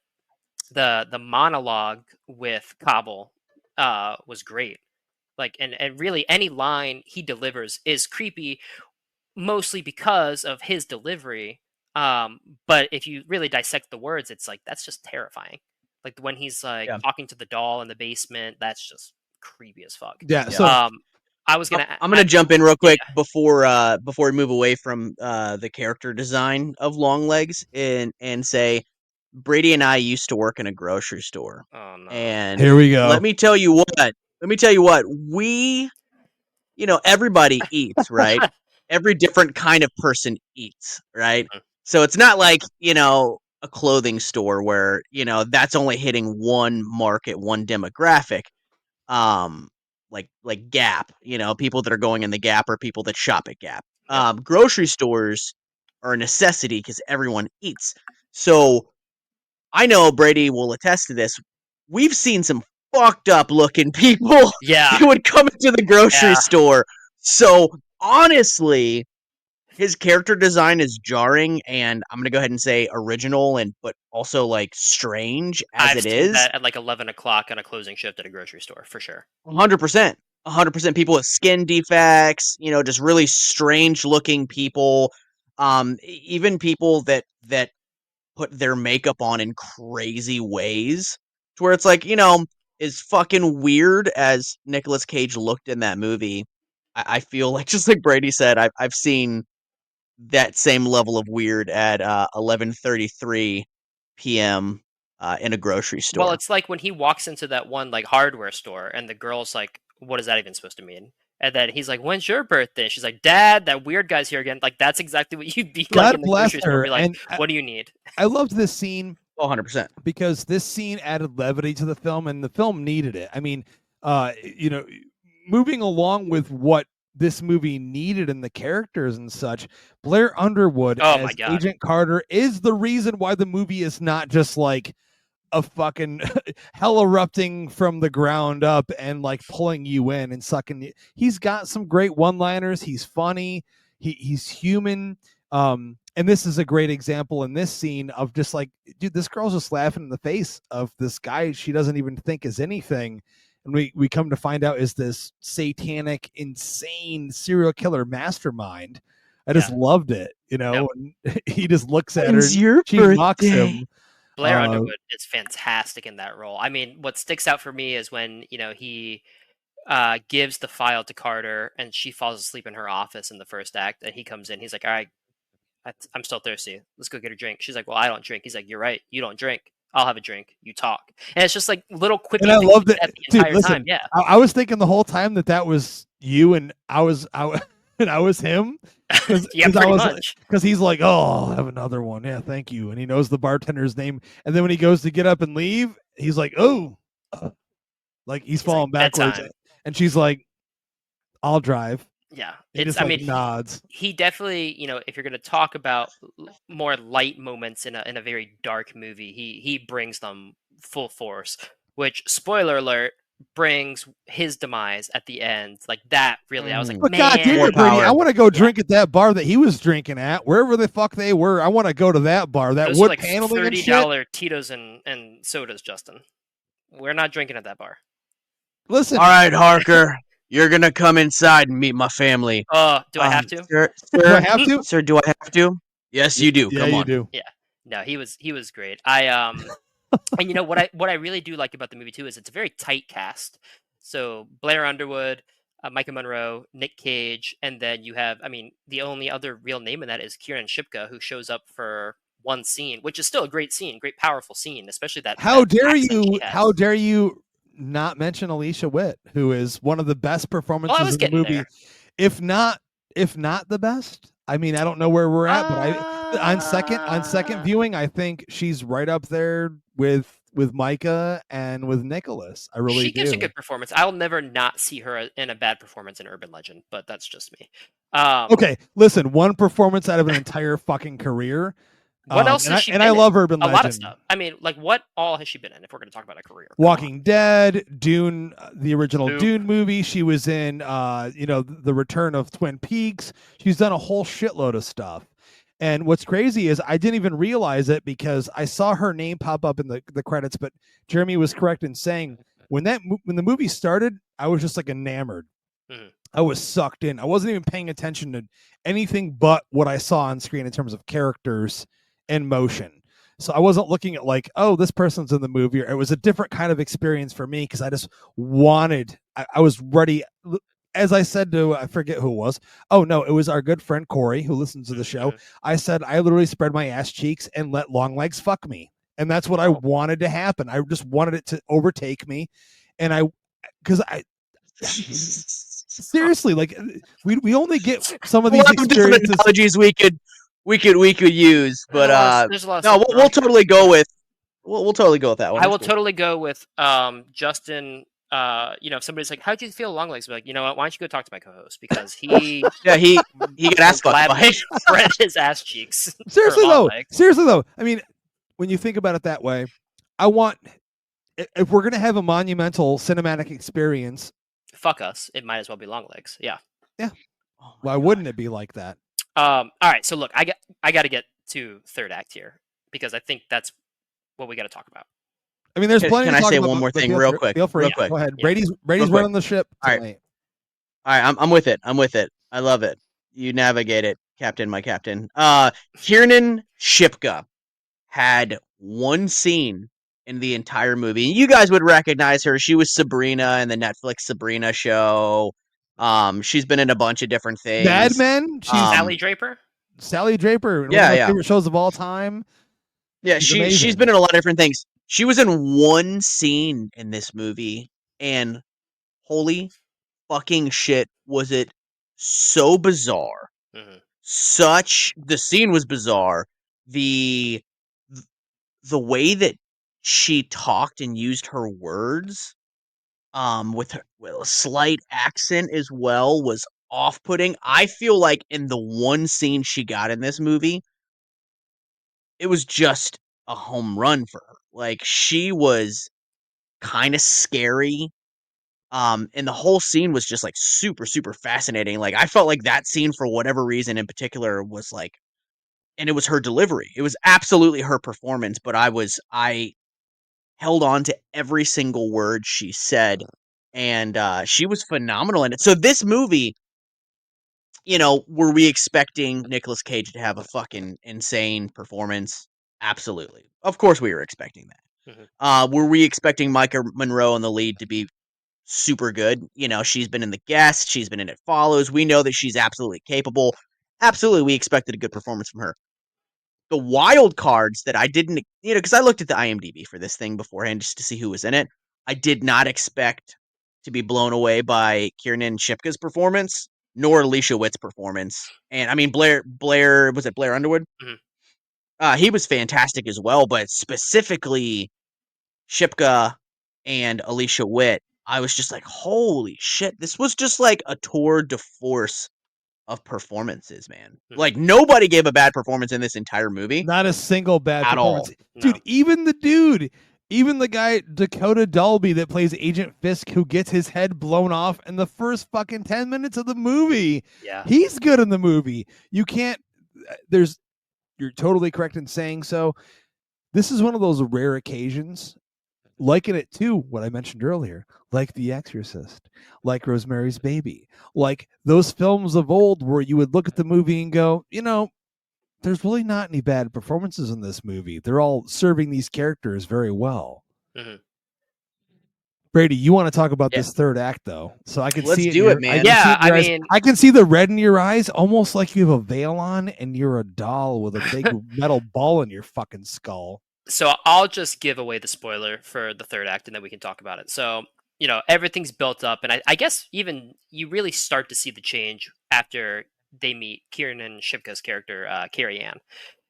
[SPEAKER 4] the monologue with Cobble was great. Like, and really any line he delivers is creepy, mostly because of his delivery. But if you really dissect the words, it's like, that's just terrifying. Like when he's like talking to the doll in the basement, that's just creepy as fuck.
[SPEAKER 2] Yeah. So
[SPEAKER 4] I was gonna.
[SPEAKER 3] I'm gonna jump in real quick before we move away from the character design of Longlegs and say Brady and I used to work in a grocery store.
[SPEAKER 4] Oh no!
[SPEAKER 3] And
[SPEAKER 2] here we go.
[SPEAKER 3] Let me tell you what. We, you know, everybody eats, right? Every different kind of person eats, right? So it's not like, you know, a clothing store where, you know, that's only hitting one market, one demographic. Like Gap, you know, people that are going in the Gap or people that shop at Gap. Grocery stores are a necessity because everyone eats. So I know Brady will attest to this. We've seen some fucked up looking people that would come into the grocery store. So honestly, his character design is jarring, and I'm gonna go ahead and say original, and but also like strange as
[SPEAKER 4] I've
[SPEAKER 3] it
[SPEAKER 4] seen
[SPEAKER 3] is.
[SPEAKER 4] that at like 11 o'clock on a closing shift at a grocery store for sure.
[SPEAKER 3] 100%. 100% people with skin defects, you know, just really strange looking people. Even people that put their makeup on in crazy ways, to where it's like, you know, as fucking weird as Nicolas Cage looked in that movie, I feel like, just like Brady said, I've seen that same level of weird at 11:33 p.m. In a grocery store.
[SPEAKER 4] Well, it's like when he walks into that one like hardware store, and the girl's like, "What is that even supposed to mean?" And then he's like, "When's your birthday?" She's like, "Dad, that weird guy's here again." Like, that's exactly what you'd be
[SPEAKER 2] God
[SPEAKER 4] like in the
[SPEAKER 2] bless
[SPEAKER 4] grocery store.
[SPEAKER 2] her.
[SPEAKER 4] Be like,
[SPEAKER 2] And
[SPEAKER 4] "What do you need?"
[SPEAKER 2] I loved this scene
[SPEAKER 3] 100%.
[SPEAKER 2] because this scene added levity to the film, and the film needed it. I mean, you know, moving along with what this movie needed and the characters and such, Blair Underwood as Agent Carter is the reason why the movie is not just like a fucking hell erupting from the ground up and like pulling you in and sucking you. He's got some great one-liners. He's funny. He's human. And this is a great example in this scene of just like, dude, this girl's just laughing in the face of this guy she doesn't even think is anything. And we come to find out is this satanic, insane serial killer mastermind. I just loved it, you know. And he just looks at her. She mocks him.
[SPEAKER 4] Blair Underwood is fantastic in that role. I mean, what sticks out for me is when, you know, he gives the file to Carter and she falls asleep in her office in the first act, and he comes in. He's like, "All right, I'm still thirsty. Let's go get a drink." She's like, "Well, I don't drink." He's like, "You're right. You don't drink. I'll have a drink. You talk." And it's just like little quippy
[SPEAKER 2] and I
[SPEAKER 4] things
[SPEAKER 2] loved
[SPEAKER 4] like
[SPEAKER 2] it.
[SPEAKER 4] that the
[SPEAKER 2] Dude,
[SPEAKER 4] entire
[SPEAKER 2] listen,
[SPEAKER 4] time. Yeah.
[SPEAKER 2] I was thinking the whole time that was you and I was him.
[SPEAKER 4] Yeah, pretty much.
[SPEAKER 2] Because he's like, "Oh, I'll have another one. Yeah, thank you." And he knows the bartender's name. And then when he goes to get up and leave, he's like, "Oh," like he's falling
[SPEAKER 4] like,
[SPEAKER 2] backwards. And she's like, "I'll drive."
[SPEAKER 4] Yeah,
[SPEAKER 2] he just, nods.
[SPEAKER 4] He definitely, you know, if you're going to talk about more light moments in a very dark movie, he brings them full force. Which, spoiler alert, brings his demise at the end, like that really, I was like,
[SPEAKER 2] But
[SPEAKER 4] man,
[SPEAKER 2] God damn
[SPEAKER 3] More
[SPEAKER 2] it, Brady,
[SPEAKER 3] power.
[SPEAKER 2] I want to go drink at that bar that he was drinking at, wherever the fuck they were. I want to go to that bar, that
[SPEAKER 4] those are
[SPEAKER 2] wood
[SPEAKER 4] like
[SPEAKER 2] paneling and shit.
[SPEAKER 4] $30 Tito's and sodas, Justin. We're not drinking at that bar.
[SPEAKER 2] Listen,
[SPEAKER 3] All right, Harker, you're gonna come inside and meet my family.
[SPEAKER 4] Do I have to?
[SPEAKER 3] Sir,
[SPEAKER 2] do I have to?
[SPEAKER 3] Sir, do I have to? Yes, you do.
[SPEAKER 2] Yeah,
[SPEAKER 3] Come
[SPEAKER 2] you
[SPEAKER 3] on.
[SPEAKER 2] do.
[SPEAKER 4] No, he was great. And you know what I really do like about the movie too is it's a very tight cast. So Blair Underwood, Micah Monroe, Nick Cage, and then you have, I mean, the only other real name in that is Kieran Shipka, who shows up for one scene, which is still a great scene, great powerful scene, especially that.
[SPEAKER 2] How
[SPEAKER 4] that
[SPEAKER 2] dare
[SPEAKER 4] accent
[SPEAKER 2] you?
[SPEAKER 4] she has.
[SPEAKER 2] How dare you not mention Alicia Witt, who is one of the best performances
[SPEAKER 4] was
[SPEAKER 2] in the
[SPEAKER 4] getting
[SPEAKER 2] movie,
[SPEAKER 4] there.
[SPEAKER 2] if not the best. I mean, I don't know where we're at, but on second viewing, I think she's right up there with Micah and with Nicholas. I really
[SPEAKER 4] she gives
[SPEAKER 2] do.
[SPEAKER 4] a good performance. I'll never not see her in a bad performance in Urban Legend, but that's just me.
[SPEAKER 2] Okay, listen, one performance out of an entire fucking career.
[SPEAKER 4] What else has she been
[SPEAKER 2] I
[SPEAKER 4] in?
[SPEAKER 2] love Urban
[SPEAKER 4] A
[SPEAKER 2] Legend.
[SPEAKER 4] lot of stuff. I mean, like, what all has she been in? If we're going to talk about a career, Come
[SPEAKER 2] Walking
[SPEAKER 4] on.
[SPEAKER 2] Dead, Dune, the original
[SPEAKER 4] Nope.
[SPEAKER 2] Dune movie. She was in, the Return of Twin Peaks. She's done a whole shitload of stuff. And what's crazy is I didn't even realize it because I saw her name pop up in the credits. But Jeremy was correct in saying when the movie started, I was just like enamored.
[SPEAKER 4] Mhm.
[SPEAKER 2] I was sucked in. I wasn't even paying attention to anything but what I saw on screen in terms of characters and motion. So I wasn't looking at like, oh, this person's in the movie. It was a different kind of experience for me because I just wanted, I was ready. As I said to, I forget who it was. Oh, no, it was our good friend Corey who listens to the show.
[SPEAKER 4] Mhm.
[SPEAKER 2] I said, I literally spread my ass cheeks and let Longlegs fuck me. And that's what I wanted to happen. I just wanted it to overtake me. And seriously, like we only get some of these experiences.
[SPEAKER 3] Analogies we could use, but
[SPEAKER 4] there's a lot of
[SPEAKER 3] no,
[SPEAKER 4] stuff
[SPEAKER 3] we'll totally go with we'll totally go with that one.
[SPEAKER 4] I will totally go with Justin. If somebody's like, "How'd you feel, Longlegs?" Be like, you know what? Why don't you go talk to my co-host because he
[SPEAKER 3] he got ass fucked by.
[SPEAKER 4] spread his ass cheeks.
[SPEAKER 2] Seriously
[SPEAKER 4] for Longlegs.
[SPEAKER 2] though, I mean, when you think about it that way, I want, if we're gonna have a monumental cinematic experience,
[SPEAKER 4] Fuck us. It might as well be Longlegs. Yeah.
[SPEAKER 2] why wouldn't it be like that?
[SPEAKER 4] All right. So look, I got to get to third act here because I think that's what we got to talk about.
[SPEAKER 2] I mean, there's plenty.
[SPEAKER 3] Can
[SPEAKER 2] to
[SPEAKER 3] I
[SPEAKER 2] talk
[SPEAKER 3] say
[SPEAKER 2] about,
[SPEAKER 3] one more
[SPEAKER 2] but
[SPEAKER 3] thing
[SPEAKER 2] feel
[SPEAKER 3] real
[SPEAKER 2] free-
[SPEAKER 3] quick?
[SPEAKER 2] Feel free.
[SPEAKER 3] Real quick.
[SPEAKER 2] Go ahead.
[SPEAKER 4] Yeah.
[SPEAKER 2] Brady's
[SPEAKER 3] quick.
[SPEAKER 2] running the ship
[SPEAKER 3] All right.
[SPEAKER 2] tonight.
[SPEAKER 3] All right, I'm with it. I love it. You navigate it, Captain, my captain. Kiernan Shipka had one scene in the entire movie. You guys would recognize her. She was Sabrina in the Netflix Sabrina show. She's been in a bunch of different things.
[SPEAKER 2] Mad Men. She's
[SPEAKER 4] Sally Draper.
[SPEAKER 2] Sally Draper. One of
[SPEAKER 3] Yeah,
[SPEAKER 2] my
[SPEAKER 3] yeah.
[SPEAKER 2] favorite shows of all time.
[SPEAKER 3] Yeah,
[SPEAKER 2] She's
[SPEAKER 3] she's
[SPEAKER 2] amazing.
[SPEAKER 3] been in a lot of different things. She was in one scene in this movie, and holy fucking shit, was it so bizarre.
[SPEAKER 4] Mhm.
[SPEAKER 3] The scene was bizarre. The way that she talked and used her words, with a slight accent as well, was off-putting. I feel like in the one scene she got in this movie, it was just a home run for her. Like, she was kind of scary. And the whole scene was just like super, super fascinating. Like, I felt like that scene, for whatever reason in particular, was like, and it was her delivery. It was absolutely her performance, but I held on to every single word she said, and she was phenomenal in it. So this movie, were we expecting Nicolas Cage to have a fucking insane performance? Absolutely. Of course we were expecting that.
[SPEAKER 4] Mhm.
[SPEAKER 3] Were we expecting Micah Monroe in the lead to be super good? She's been in The Guest, she's been in It Follows. We know that she's absolutely capable. Absolutely, we expected a good performance from her. The wild cards that I didn't, because I looked at the IMDb for this thing beforehand just to see who was in it. I did not expect to be blown away by Kiernan Shipka's performance, nor Alicia Witt's performance. And I mean, Blair, was it Blair Underwood?
[SPEAKER 4] Mhm.
[SPEAKER 3] He was fantastic as well, but specifically Shipka and Alicia Witt, I was just like, holy shit, this was just like a tour de force of performances, man.
[SPEAKER 4] Mhm.
[SPEAKER 3] Like, nobody gave a bad performance in this entire movie.
[SPEAKER 2] Not a single bad
[SPEAKER 3] At all.
[SPEAKER 2] performance. Dude,
[SPEAKER 4] No.
[SPEAKER 2] even the dude Even the guy Dakota Dolby that plays Agent Fisk, who gets his head blown off in the first fucking 10 minutes of the movie,
[SPEAKER 4] Yeah.
[SPEAKER 2] he's good in the movie. You can't. You're totally correct in saying so. This is one of those rare occasions, liken it to what I mentioned earlier, like The Exorcist, like Rosemary's Baby, like those films of old where you would look at the movie and go, there's really not any bad performances in this movie. They're all serving these characters very well.
[SPEAKER 4] Mm-hmm.
[SPEAKER 2] Brady, you want to talk about
[SPEAKER 3] Yeah.
[SPEAKER 2] this third act, though? So I can
[SPEAKER 3] Let's
[SPEAKER 2] see it.
[SPEAKER 3] do it, man.
[SPEAKER 4] Yeah, I
[SPEAKER 2] eyes.
[SPEAKER 4] mean-
[SPEAKER 2] I can see the red in your eyes, almost like you have a veil on and you're a doll with a big metal ball in your fucking skull.
[SPEAKER 4] So I'll just give away the spoiler for the third act, and then we can talk about it. So, everything's built up, and I guess even you really start to see the change after they meet Kiernan Shipka's character, Carrie Ann.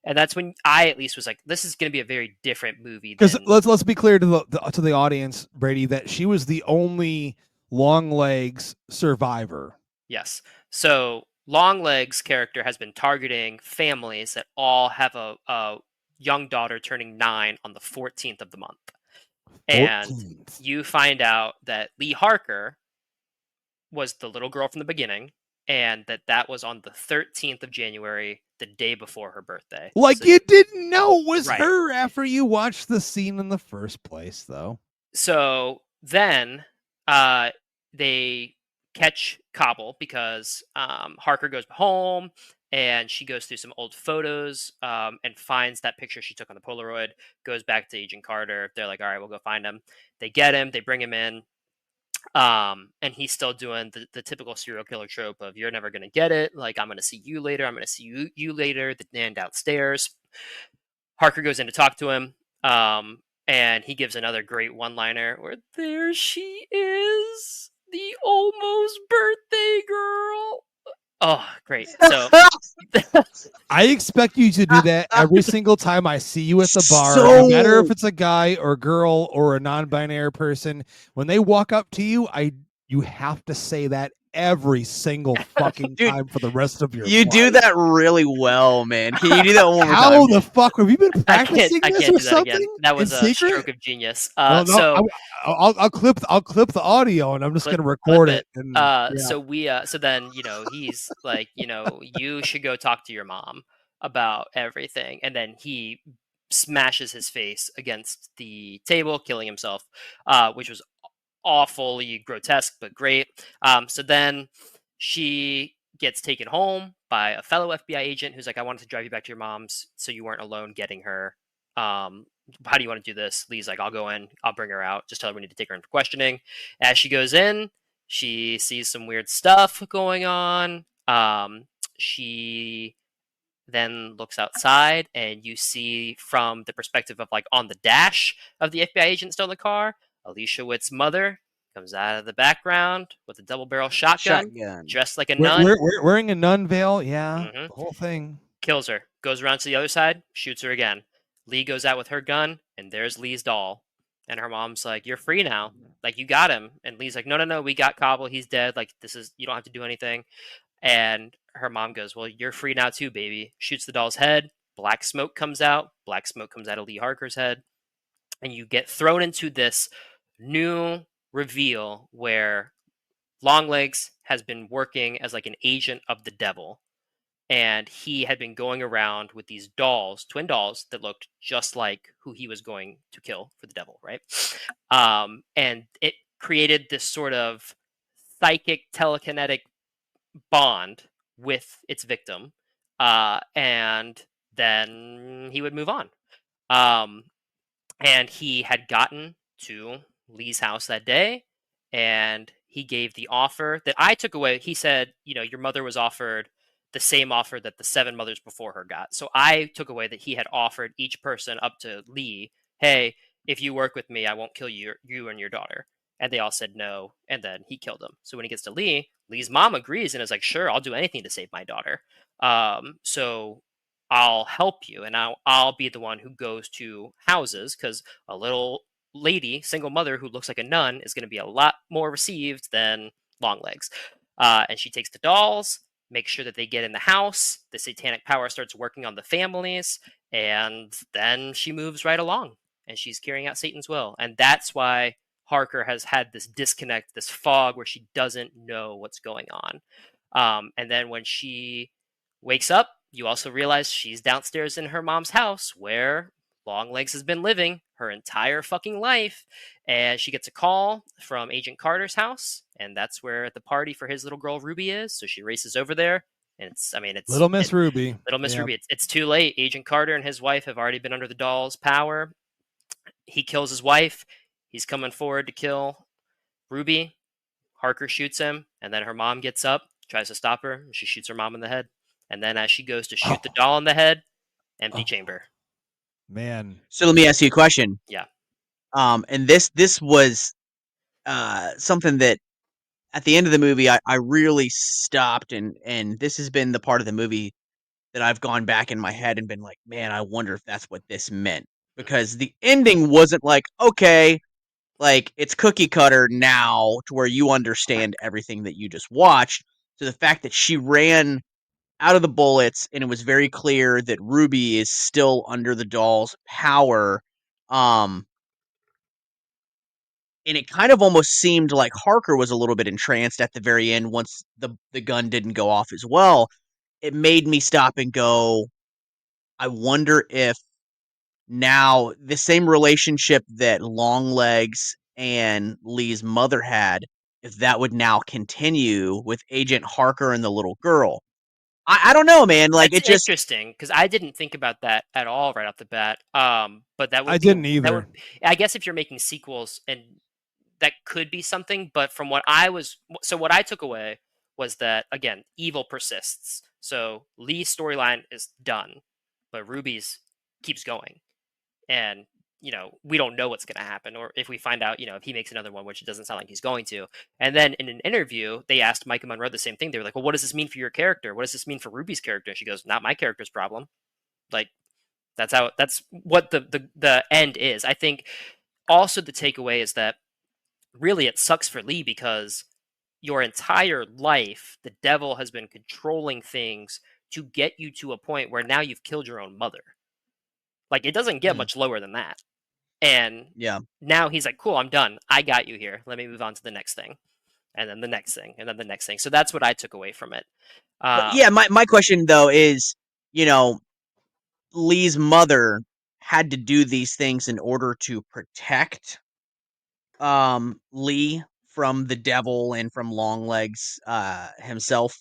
[SPEAKER 4] And that's when I at least was like, this is going to be a very different movie.
[SPEAKER 2] Because let's be clear to the audience, Brady, that she was the only Longlegs survivor.
[SPEAKER 4] Yes. So Longlegs' character has been targeting families that all have a young daughter turning 9 on the 14th of the month. And
[SPEAKER 2] 14th.
[SPEAKER 4] you find out that Lee Harker was the little girl from the beginning, and that was on the 13th of January, the day before her birthday.
[SPEAKER 2] Like,
[SPEAKER 4] So-
[SPEAKER 2] you didn't know it was
[SPEAKER 4] Right.
[SPEAKER 2] her after you watched the scene in the first place, though.
[SPEAKER 4] So then they catch Cobble because Harker goes home and she goes through some old photos and finds that picture she took on the Polaroid, goes back to Agent Carter. They're like, all right, we'll go find him. They get him, they bring him in. And he's still doing the typical serial killer trope of you're never going to get it. Like, I'm going to see you later. I'm going to see you later. The man downstairs. Harker goes in to talk to him. And he gives another great one-liner where there she is, the almost birthday girl. Oh, great. So
[SPEAKER 2] I expect you to do that every single time I see you at the bar.
[SPEAKER 3] So-
[SPEAKER 2] No matter if it's a guy or a girl or a non-binary person, when they walk up to you, you have to say that every single fucking
[SPEAKER 3] Dude,
[SPEAKER 2] time for the rest of your
[SPEAKER 3] You
[SPEAKER 2] life.
[SPEAKER 3] do that really well, man. Can you do that one more
[SPEAKER 2] How
[SPEAKER 3] time?
[SPEAKER 2] the fuck have you been
[SPEAKER 4] I
[SPEAKER 2] practicing
[SPEAKER 4] can't
[SPEAKER 2] this
[SPEAKER 4] do
[SPEAKER 2] or
[SPEAKER 4] that
[SPEAKER 2] something?
[SPEAKER 4] again. That was
[SPEAKER 2] in
[SPEAKER 4] a
[SPEAKER 2] secret?
[SPEAKER 4] stroke of genius.
[SPEAKER 2] Well, no,
[SPEAKER 4] So
[SPEAKER 2] I'll clip the audio and I'm just
[SPEAKER 4] Clip-
[SPEAKER 2] gonna record
[SPEAKER 4] clip
[SPEAKER 2] it. And, yeah.
[SPEAKER 4] so then he's like, you should go talk to your mom about everything, and then he smashes his face against the table, killing himself, which was awfully grotesque but great. So then she gets taken home by a fellow FBI agent who's like, I wanted to drive you back to your mom's so you weren't alone getting her. How do you want to do this? Lee's like, I'll go in, I'll bring her out, just tell her we need to take her in for questioning. As she goes in, she sees some weird stuff going on. She then looks outside, and you see from the perspective of like on the dash of the FBI agent still in the car, Alicia Witt's mother comes out of the background with a double barrel shotgun, dressed like a nun,
[SPEAKER 2] We're wearing a nun veil, yeah,
[SPEAKER 4] Mhm.
[SPEAKER 2] the whole thing.
[SPEAKER 4] kills her, goes around to the other side, shoots her again. Lee goes out with her gun, and there's Lee's doll. And her mom's like, you're free now. Like, you got him. And Lee's like, no, we got Cobble. He's dead. Like, you don't have to do anything. And her mom goes, well, you're free now too, baby. Shoots the doll's head. Black smoke comes out. Black smoke comes out of Lee Harker's head. And you get thrown into this new reveal where Longlegs has been working as like an agent of the devil. And he had been going around with these dolls, twin dolls, that looked just like who he was going to kill for the devil, right? And it created this sort of psychic telekinetic bond with its victim. And then he would move on. And he had gotten to Lee's house that day, and he gave the offer that I took away. He said, your mother was offered the same offer that the 7 mothers before her got. So I took away that he had offered each person up to Lee, hey, if you work with me, I won't kill you and your daughter. And they all said no, and then he killed them. So when he gets to Lee's mom agrees and is like, sure, I'll do anything to save my daughter. So I'll help you, and I'll be the one who goes to houses, because a little lady, single mother who looks like a nun is going to be a lot more received than Longlegs. And she takes the dolls, makes sure that they get in the house. The satanic power starts working on the families, and then she moves right along. and she's carrying out Satan's will. And that's why Harker has had this disconnect, this fog where she doesn't know what's going on. And then when she wakes up, you also realize she's downstairs in her mom's house where Longlegs has been living her entire fucking life. And she gets a call from Agent Carter's house, and that's where the party for his little girl Ruby is. So she races over there, and it's
[SPEAKER 2] Little Miss Ruby.
[SPEAKER 4] Little Miss Ruby. It's too late. Agent Carter and his wife have already been under the doll's power. He kills his wife. He's coming forward to kill Ruby. Harker shoots him, and then her mom gets up, tries to stop her, and she shoots her mom in the head. And then as she goes to shoot the doll in the head, empty chamber.
[SPEAKER 2] Man.
[SPEAKER 3] So let me ask you a question.
[SPEAKER 4] Yeah.
[SPEAKER 3] And this was something that at the end of the movie I really stopped, and this has been the part of the movie that I've gone back in my head and been like, man, I wonder if that's what this meant. Because the ending wasn't like, okay, like it's cookie cutter now to where you understand everything that you just watched. So the fact that she ran out of the bullets and it was very clear that Ruby is still under the doll's power, and it kind of almost seemed like Harker was a little bit entranced at the very end once the gun didn't go off as well. It made me stop and go, I wonder if now the same relationship that Longlegs and Lee's mother had, if that would now continue with Agent Harker and the little girl. I don't know, man. Like,
[SPEAKER 4] it's
[SPEAKER 3] it just
[SPEAKER 4] interesting because I didn't think about that at all right off the bat. But that would
[SPEAKER 2] I didn't either.
[SPEAKER 4] I guess if you're making sequels, and that could be something. But from what what I took away was that, again, evil persists. So Lee's storyline is done, but Ruby's keeps going, and we don't know what's going to happen, or if we find out, if he makes another one, which it doesn't sound like he's going to. And then in an interview, they asked Micah Monroe the same thing. They were like, well, what does this mean for your character? What does this mean for Ruby's character? And she goes, not my character's problem. Like, that's what the end is. I think also the takeaway is that really it sucks for Lee because your entire life, the devil has been controlling things to get you to a point where now you've killed your own mother. Like, it doesn't get much lower than that. And now he's like, cool, I'm done. I got you here. Let me move on to the next thing. And then the next thing. And then the next thing. So that's what I took away from it.
[SPEAKER 3] My question, though, is, Lee's mother had to do these things in order to protect Lee from the devil and from Longlegs himself.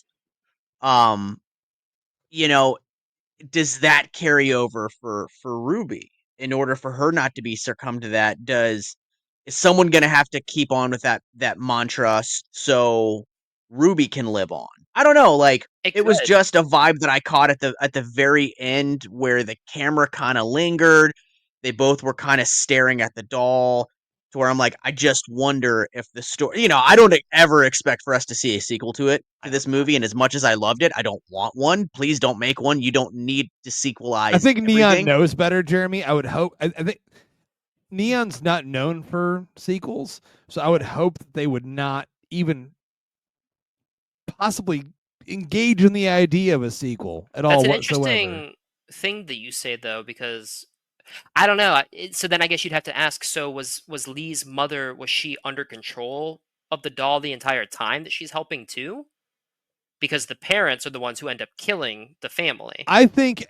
[SPEAKER 3] Does that carry over for Ruby? In order for her not to be succumbed to that, is someone going to have to keep on with that mantra so Ruby can live on? I don't know. Like, it was just a vibe that I caught at the very end where the camera kind of lingered. They both were kind of staring at the doll, to where I'm like, I just wonder if the story, I don't ever expect for us to see a sequel to this movie. And as much as I loved it, I don't want one. Please don't make one. You don't need to sequelize.
[SPEAKER 2] I think
[SPEAKER 3] everything.
[SPEAKER 2] Neon knows better, Jeremy. I would hope. I think Neon's not known for sequels, so I would hope that they would not even possibly engage in the idea of a sequel at all whatsoever.
[SPEAKER 4] That's an interesting thing that you say, though, because I don't know. So then I guess you'd have to ask, so was Lee's mother, was she under control of the doll the entire time that she's helping too? Because the parents are the ones who end up killing the family.
[SPEAKER 2] I think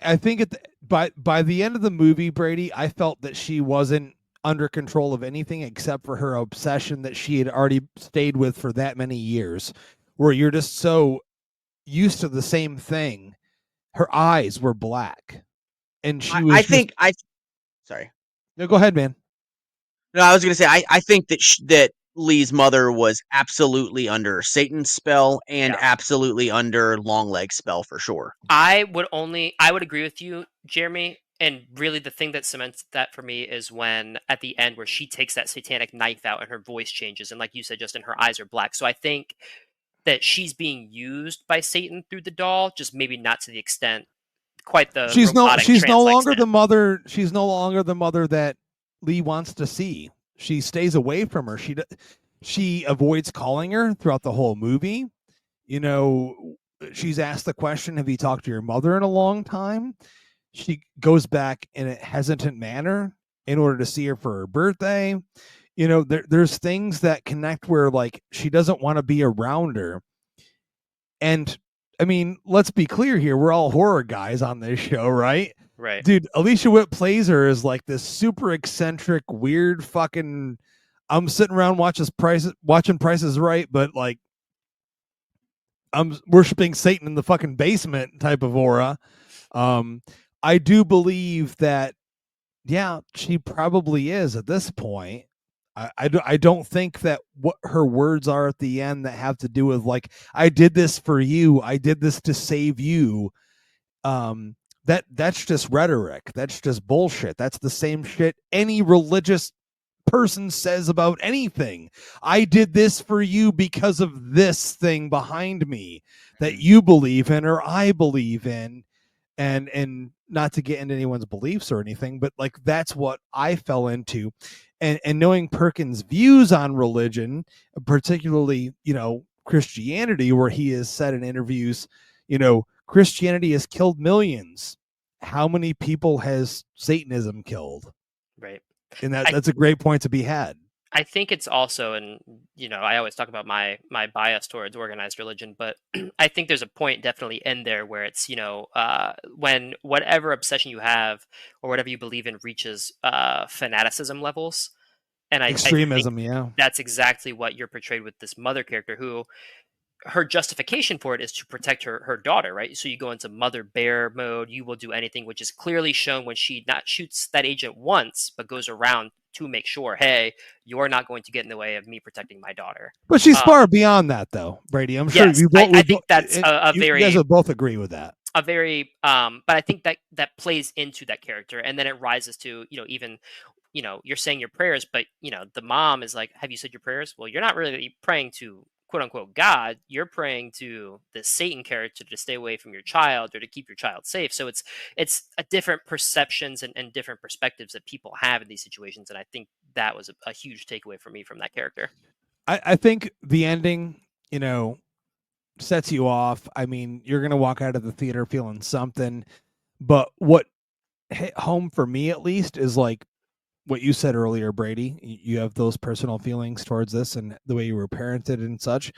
[SPEAKER 2] by the end of the movie, Brady, I felt that she wasn't under control of anything except for her obsession that she had already stayed with for that many years, where you're just so used to the same thing. Her eyes were black, and she was.
[SPEAKER 3] Sorry.
[SPEAKER 2] No, go ahead, man.
[SPEAKER 3] No, I was going to say, I think that Lee's mother was absolutely under Satan's spell and absolutely under Longlegs' spell for sure.
[SPEAKER 4] I would agree with you, Jeremy. And really the thing that cements that for me is when at the end where she takes that satanic knife out and her voice changes. And like you said, Justin, her eyes are black. So I think that she's being used by Satan through the doll, just maybe not to the extent quite the
[SPEAKER 2] she's no longer
[SPEAKER 4] extent.
[SPEAKER 2] the mother. She's no longer the mother that Lee wants to see. She stays away from her. She avoids calling her throughout the whole movie. She's asked the question, have you talked to your mother in a long time? She goes back in a hesitant manner in order to see her for her birthday. You know, there's things that connect where like she doesn't want to be around her. And I mean, let's be clear here. We're all horror guys on this show, right?
[SPEAKER 4] Right.
[SPEAKER 2] Dude, Alicia Witt plays her as like this super eccentric, weird fucking. I'm sitting around watching Prices Right, but like I'm worshiping Satan in the fucking basement type of aura. I do believe that, yeah, she probably is at this point. I don't think that what her words are at the end that have to do with like, I did this for you, I did this to save you. That's just rhetoric. That's just bullshit. That's the same shit any religious person says about anything. I did this for you because of this thing behind me that you believe in or I believe in. And not to get into anyone's beliefs or anything, but like that's what I fell into. And knowing Perkins' views on religion, particularly, you know, Christianity, where he has said in interviews, you know, Christianity has killed millions. How many people has Satanism killed?
[SPEAKER 4] Right.
[SPEAKER 2] And that's a great point to be had.
[SPEAKER 4] I think it's also, and you know, I always talk about my bias towards organized religion, but I think there's a point definitely in there where it's, you know, when whatever obsession you have or whatever you believe in reaches fanaticism levels, and I think
[SPEAKER 2] Extremism, yeah.
[SPEAKER 4] that's exactly what you're portrayed with this mother character, who her justification for it is to protect her daughter, right? So you go into mother bear mode. You will do anything, which is clearly shown when she not shoots that agent once, but goes around to make sure, hey, you're not going to get in the way of me protecting my daughter.
[SPEAKER 2] But she's far beyond that, though, Brady. I'm sure
[SPEAKER 4] yes, I think that's a very.
[SPEAKER 2] You guys would both agree with that.
[SPEAKER 4] A very, but I think that plays into that character, and then it rises to, you know, even, you know, you're saying your prayers, but you know, the mom is like, have you said your prayers? Well, you're not really praying to quote unquote God, you're praying to the Satan character to stay away from your child or to keep your child safe. So it's a different perceptions and different perspectives that people have in these situations. And I think that was a huge takeaway for me from that character.
[SPEAKER 2] I think the ending, you know, sets you off. I mean, you're going to walk out of the theater feeling something, but what hit home for me at least is like what you said earlier, Brady. You have those personal feelings towards this and the way you were parented and such.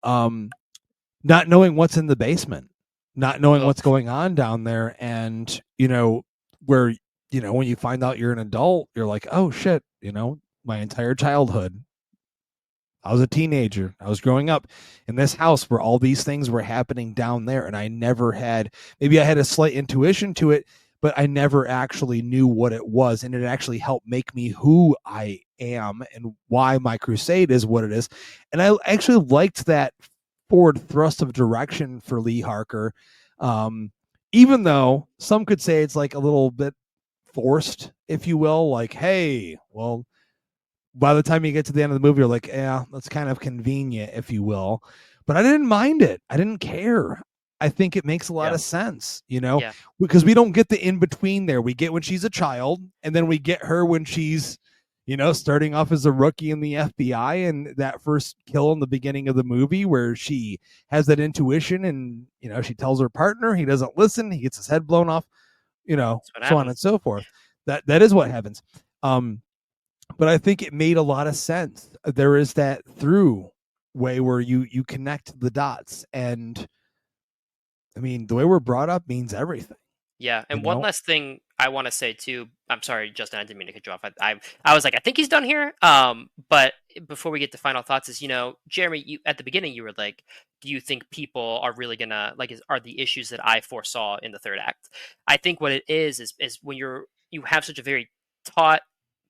[SPEAKER 2] Not knowing what's in the basement, not knowing what's going on down there. And, you know, where, you know, when you find out you're an adult, you're like, oh shit, you know, my entire childhood, I was a teenager. I was growing up in this house where all these things were happening down there. And I never had, maybe I had a slight intuition to it, but I never actually knew what it was. And it actually helped make me who I am and why my crusade is what it is. And I actually liked that forward thrust of direction for Lee Harker. Even though some could say it's like a little bit forced, if you will, like, hey, well, by the time you get to the end of the movie, you're like, yeah, that's kind of convenient, if you will. But I didn't mind it. I didn't care. I think it makes a lot of sense, you know, because we don't get the in between there. We get when she's a child, and then we get her when she's, you know, starting off as a rookie in the FBI, and that first kill in the beginning of the movie where she has that intuition and, you know, she tells her partner, he doesn't listen, he gets his head blown off, you know, so on and so forth. That is what happens. But I think it made a lot of sense. There is that through way where you connect the dots, and I mean, the way we're brought up means everything.
[SPEAKER 4] Yeah, and one last thing I want to say too. I'm sorry, Justin, I didn't mean to cut you off. I was like, I think he's done here. But before we get to final thoughts, is, you know, Jeremy, you at the beginning you were like, do you think people are really gonna like? Are the issues that I foresaw in the third act? I think what it is when you have such a very taut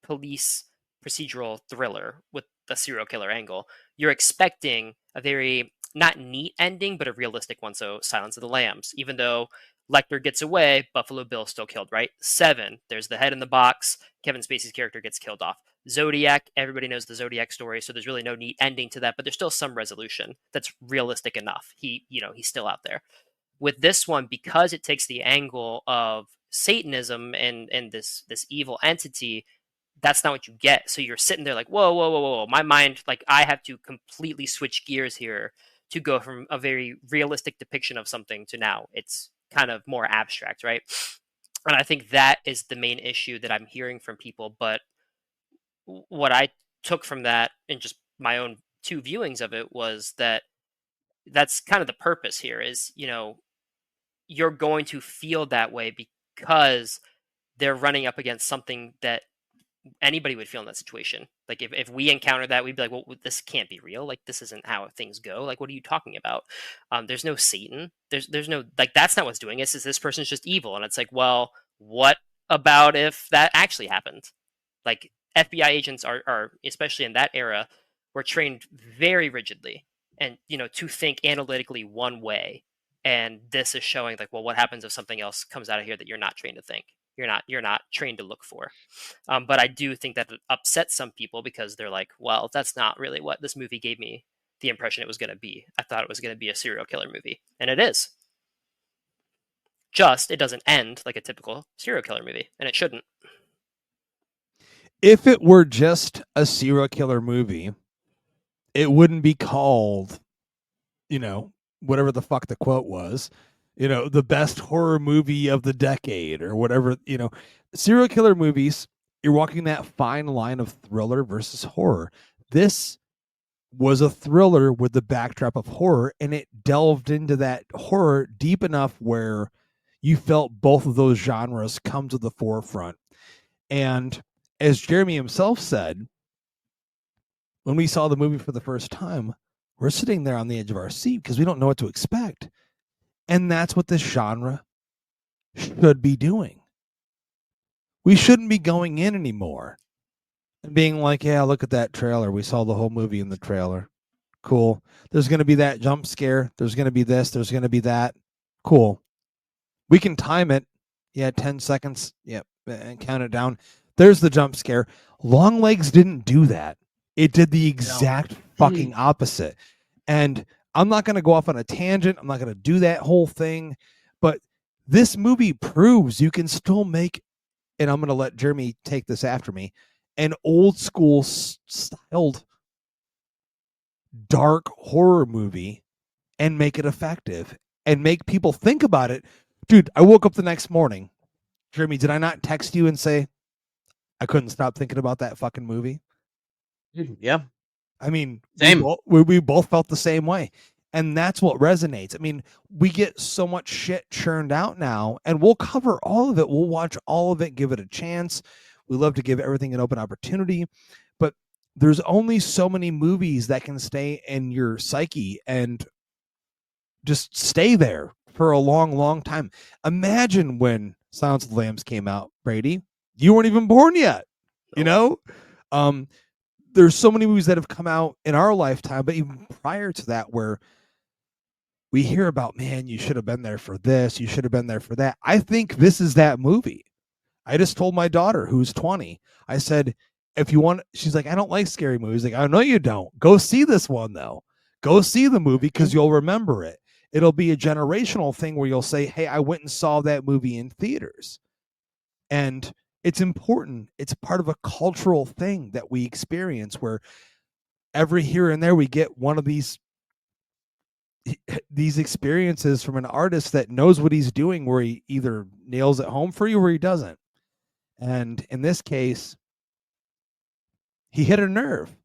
[SPEAKER 4] police procedural thriller with the serial killer angle, you're expecting a very not neat ending, but a realistic one. So Silence of the Lambs, even though Lecter gets away, Buffalo Bill's still killed, right? 7, there's the head in the box. Kevin Spacey's character gets killed off. Zodiac, everybody knows the Zodiac story, so there's really no neat ending to that, but there's still some resolution that's realistic enough. He's still out there. With this one, because it takes the angle of Satanism and this evil entity, that's not what you get. So you're sitting there like, whoa, whoa, whoa, whoa. My mind, like, I have to completely switch gears here to go from a very realistic depiction of something to now it's kind of more abstract, right? And I think that is the main issue that I'm hearing from people. But what I took from that and just my own 2 viewings of it was that that's kind of the purpose here is, you're going to feel that way because they're running up against something that anybody would feel in that situation. Like if we encountered that, we'd be like, well, this can't be real. Like, this isn't how things go. Like, what are you talking about? There's no Satan. There's no, like, that's not what's doing this. Is this person's just evil. And it's like, well, what about if that actually happened? Like, FBI agents are especially in that era, were trained very rigidly and, to think analytically one way. And this is showing like, well, what happens if something else comes out of here that you're not trained to think? You're not trained to look for. But I do think that it upsets some people because they're like, well, that's not really what this movie gave me the impression it was going to be. I thought it was going to be a serial killer movie, and it is. Just it doesn't end like a typical serial killer movie, and it shouldn't.
[SPEAKER 2] If it were just a serial killer movie, it wouldn't be called, whatever the fuck the quote was, the best horror movie of the decade or whatever. Serial killer movies, you're walking that fine line of thriller versus horror. This was a thriller with the backdrop of horror, and it delved into that horror deep enough where you felt both of those genres come to the forefront. And as Jeremy himself said, when we saw the movie for the first time, we're sitting there on the edge of our seat because we don't know what to expect. And that's what this genre should be doing. We shouldn't be going in anymore and being like, yeah, look at that trailer. We saw the whole movie in the trailer. Cool. There's going to be that jump scare. There's going to be this. There's going to be that. Cool. We can time it. Yeah, 10 seconds. Yep. And count it down. There's the jump scare. Longlegs didn't do that. It did the exact fucking opposite. And I'm not going to go off on a tangent. I'm not going to do that whole thing. But this movie proves you can still make, and I'm going to let Jeremy take this after me, an old school styled dark horror movie and make it effective and make people think about it. Dude, I woke up the next morning. Jeremy, did I not text you and say I couldn't stop thinking about that fucking movie?
[SPEAKER 3] Yeah.
[SPEAKER 2] I mean,
[SPEAKER 3] same.
[SPEAKER 2] We both felt the same way. And that's what resonates. I mean, we get so much shit churned out now, and we'll cover all of it. We'll watch all of it, give it a chance. We love to give everything an open opportunity. But there's only so many movies that can stay in your psyche and just stay there for a long, long time. Imagine when Silence of the Lambs came out, Brady. You weren't even born yet, There's so many movies that have come out in our lifetime, but even prior to that, where we hear about, man, you should have been there for this, you should have been there for that. I think this is that movie. I just told my daughter, who's 20, I said, if you want, she's like, I don't like scary movies. Like, I know you don't. Go see this one, though. Go see the movie because you'll remember it. It'll be a generational thing where you'll say, hey, I went and saw that movie in theaters. And it's important. It's part of a cultural thing that we experience where every here and there we get one of these experiences from an artist that knows what he's doing, where he either nails it home for you or he doesn't. And in this case, he hit a nerve.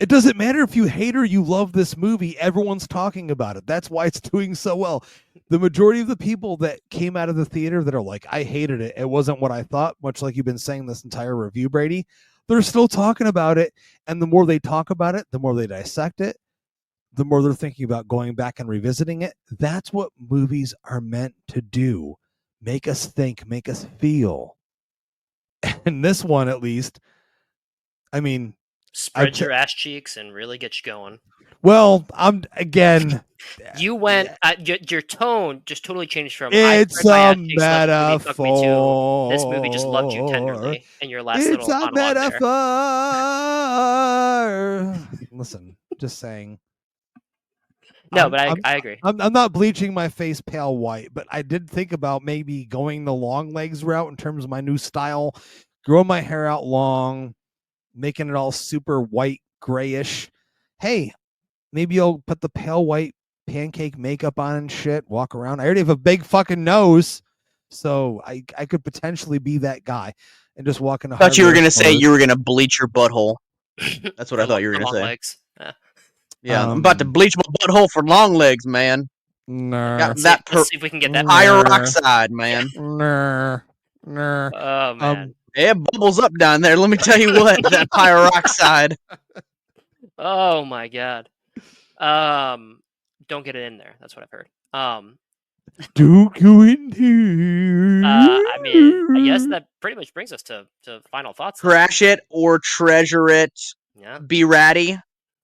[SPEAKER 2] It doesn't matter if you hate or you love this movie. Everyone's talking about it. That's why it's doing so well. The majority of the people that came out of the theater that are like, I hated it, it wasn't what I thought, much like you've been saying this entire review, Brady, they're still talking about it. And the more they talk about it, the more they dissect it, the more they're thinking about going back and revisiting it. That's what movies are meant to do. Make us think, make us feel. And this one, at least, I mean,
[SPEAKER 4] Spread your ass cheeks and really get you going.
[SPEAKER 2] Well, I'm again.
[SPEAKER 4] You went. Your tone just totally changed from.
[SPEAKER 2] It's a metaphor.
[SPEAKER 4] This movie just loved you tenderly, and your last
[SPEAKER 2] it's
[SPEAKER 4] little
[SPEAKER 2] a metaphor. Listen, just saying.
[SPEAKER 4] No, but I agree.
[SPEAKER 2] I'm not bleaching my face pale white, but I did think about maybe going the Longlegs route in terms of my new style, growing my hair out long, making it all super white, grayish. Hey, maybe I'll put the pale white pancake makeup on and shit, walk around. I already have a big fucking nose. So I could potentially be that guy and just walk into.
[SPEAKER 3] I thought you were gonna say
[SPEAKER 2] stores.
[SPEAKER 3] you were gonna bleach your butthole. That's what I thought you were
[SPEAKER 4] For
[SPEAKER 3] gonna
[SPEAKER 4] long
[SPEAKER 3] say.
[SPEAKER 4] legs.
[SPEAKER 3] Yeah, I'm about to bleach my butthole for long legs, man.
[SPEAKER 2] Nah.
[SPEAKER 3] Got
[SPEAKER 4] Let's see if we can get that.
[SPEAKER 3] peroxide, man.
[SPEAKER 2] Nah.
[SPEAKER 4] Oh man.
[SPEAKER 3] It bubbles up down there. Let me tell you what, that peroxide.
[SPEAKER 4] Oh my god. Don't get it in there. That's what I've heard.
[SPEAKER 2] Don't go in here.
[SPEAKER 4] I mean, I guess that pretty much brings us to final thoughts.
[SPEAKER 3] Crash it or treasure it.
[SPEAKER 4] Yeah.
[SPEAKER 3] Be ratty.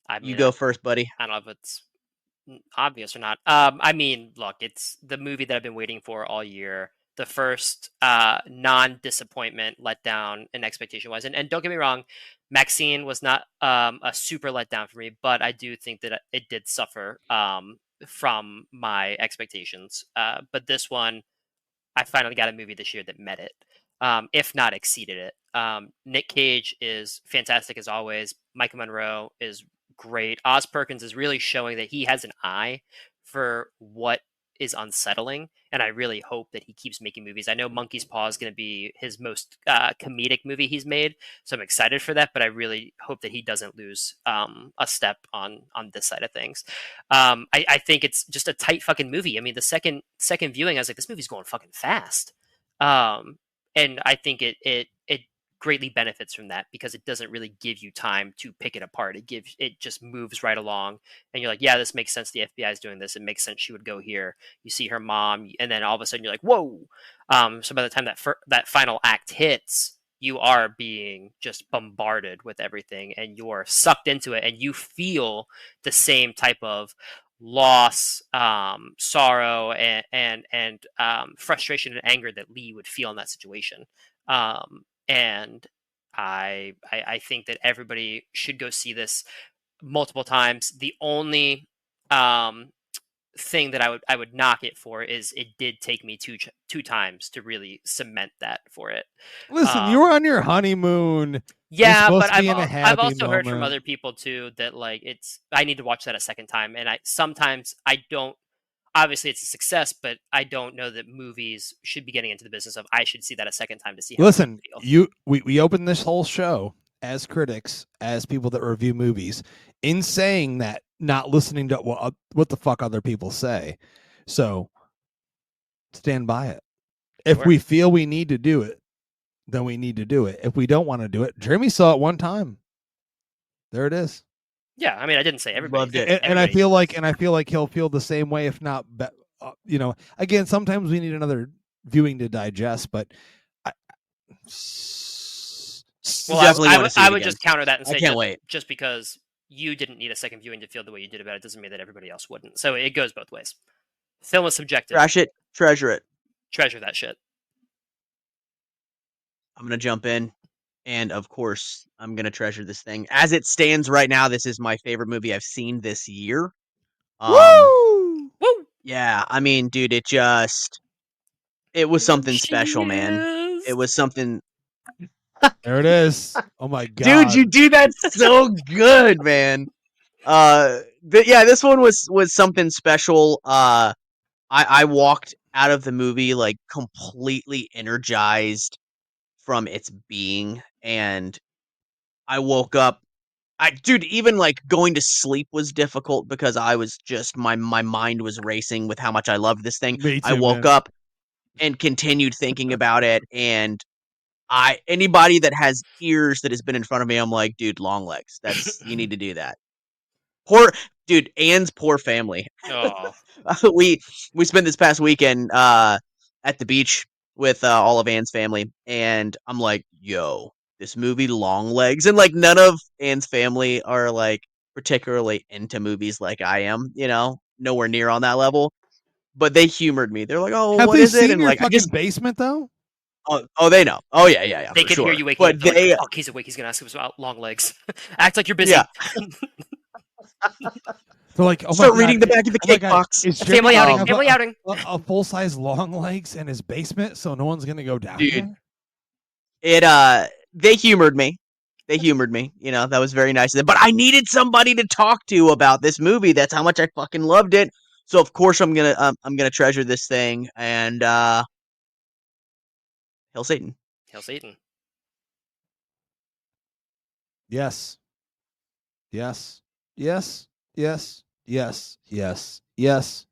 [SPEAKER 4] I mean,
[SPEAKER 3] You go first, buddy.
[SPEAKER 4] I don't know if it's obvious or not. I mean, look, it's the movie that I've been waiting for all year. The first non-disappointment, letdown, and expectation-wise. And don't get me wrong, Maxine was not a super letdown for me, but I do think that it did suffer from my expectations. But this one, I finally got a movie this year that met it, if not exceeded it. Nick Cage is fantastic as always. Micah Monroe is great. Oz Perkins is really showing that he has an eye for what is unsettling, and I really hope that he keeps making movies. I know Monkey's Paw is going to be his most comedic movie he's made, so I'm excited for that, but I really hope that he doesn't lose a step on this side of things. I think it's just a tight fucking movie. I mean, the second viewing, I was like, this movie's going fucking fast. And I think it greatly benefits from that because it doesn't really give you time to pick it apart. It just moves right along, and you're like, yeah, this makes sense. The FBI is doing this. It makes sense she would go here. You see her mom, and then all of a sudden you're like, whoa. So by the time that final act hits, you are being just bombarded with everything, and you're sucked into it, and you feel the same type of loss, sorrow, and frustration and anger that Lee would feel in that situation. And I think that everybody should go see this multiple times. The only thing that I would knock it for is it did take me two times to really cement that for it.
[SPEAKER 2] Listen, you were on your honeymoon.
[SPEAKER 4] Yeah, but
[SPEAKER 2] I've
[SPEAKER 4] also heard from other people too that like I need to watch that a second time, and sometimes I don't. Obviously, it's a success, but I don't know that movies should be getting into the business of I should see that a second time to see how
[SPEAKER 2] Listen,
[SPEAKER 4] I feel.
[SPEAKER 2] we opened this whole show as critics, as people that review movies, in saying that, not listening to what the fuck other people say. So stand by it. If we feel we need to do it, then we need to do it. If we don't want to do it, Jeremy saw it one time. There it is.
[SPEAKER 4] Yeah, I mean, I didn't say everybody
[SPEAKER 3] loved it,
[SPEAKER 2] and I feel like he'll feel the same way, if not, again, sometimes we need another viewing to digest. But
[SPEAKER 4] I would just counter that and say, just because you didn't need a second viewing to feel the way you did about it doesn't mean that everybody else wouldn't. So it goes both ways. Film is subjective.
[SPEAKER 3] Trash it, treasure it.
[SPEAKER 4] Treasure that shit.
[SPEAKER 3] I'm gonna jump in. And of course, I'm going to treasure this thing. As it stands right now, this is my favorite movie I've seen this year.
[SPEAKER 2] Woo!
[SPEAKER 4] Woo!
[SPEAKER 3] Yeah, I mean, dude, it was something special, man. It was something.
[SPEAKER 2] There it is. Oh my god.
[SPEAKER 3] Dude, you do that so good, man. This one was something special. I walked out of the movie like completely energized from its being, and I woke up. Even like going to sleep was difficult because I was just my mind was racing with how much I loved this thing.
[SPEAKER 2] Me too,
[SPEAKER 3] I woke up and continued thinking about it, and anybody that has ears that has been in front of me, I'm like, dude, Longlegs. You need to do that. Anne's poor family.
[SPEAKER 4] Oh.
[SPEAKER 3] we spent this past weekend at the beach with all of Anne's family, and I'm like, yo, this movie Longlegs, and like none of Anne's family are like particularly into movies like I am, nowhere near on that level, but they humored me. They're like, oh, what is it? And like,
[SPEAKER 2] fucking basement though.
[SPEAKER 3] Oh, they know. Oh yeah.
[SPEAKER 4] They can hear you waking up. Like, oh, he's awake. He's gonna ask us about Longlegs. Act like you're busy.
[SPEAKER 3] Yeah.
[SPEAKER 2] They're like,
[SPEAKER 3] start reading the back of the cake box.
[SPEAKER 4] Family outing. Family outing.
[SPEAKER 2] A full-size Longlegs in his basement, so no one's gonna go down
[SPEAKER 3] Dude,
[SPEAKER 2] there?
[SPEAKER 3] They humored me. That was very nice of them. But I needed somebody to talk to about this movie. That's how much I fucking loved it. So of course I'm gonna treasure this thing. And Hail Satan.
[SPEAKER 4] Hail Satan.
[SPEAKER 2] Yes. Yes. Yes. Yes. Yes. Yes. Yes.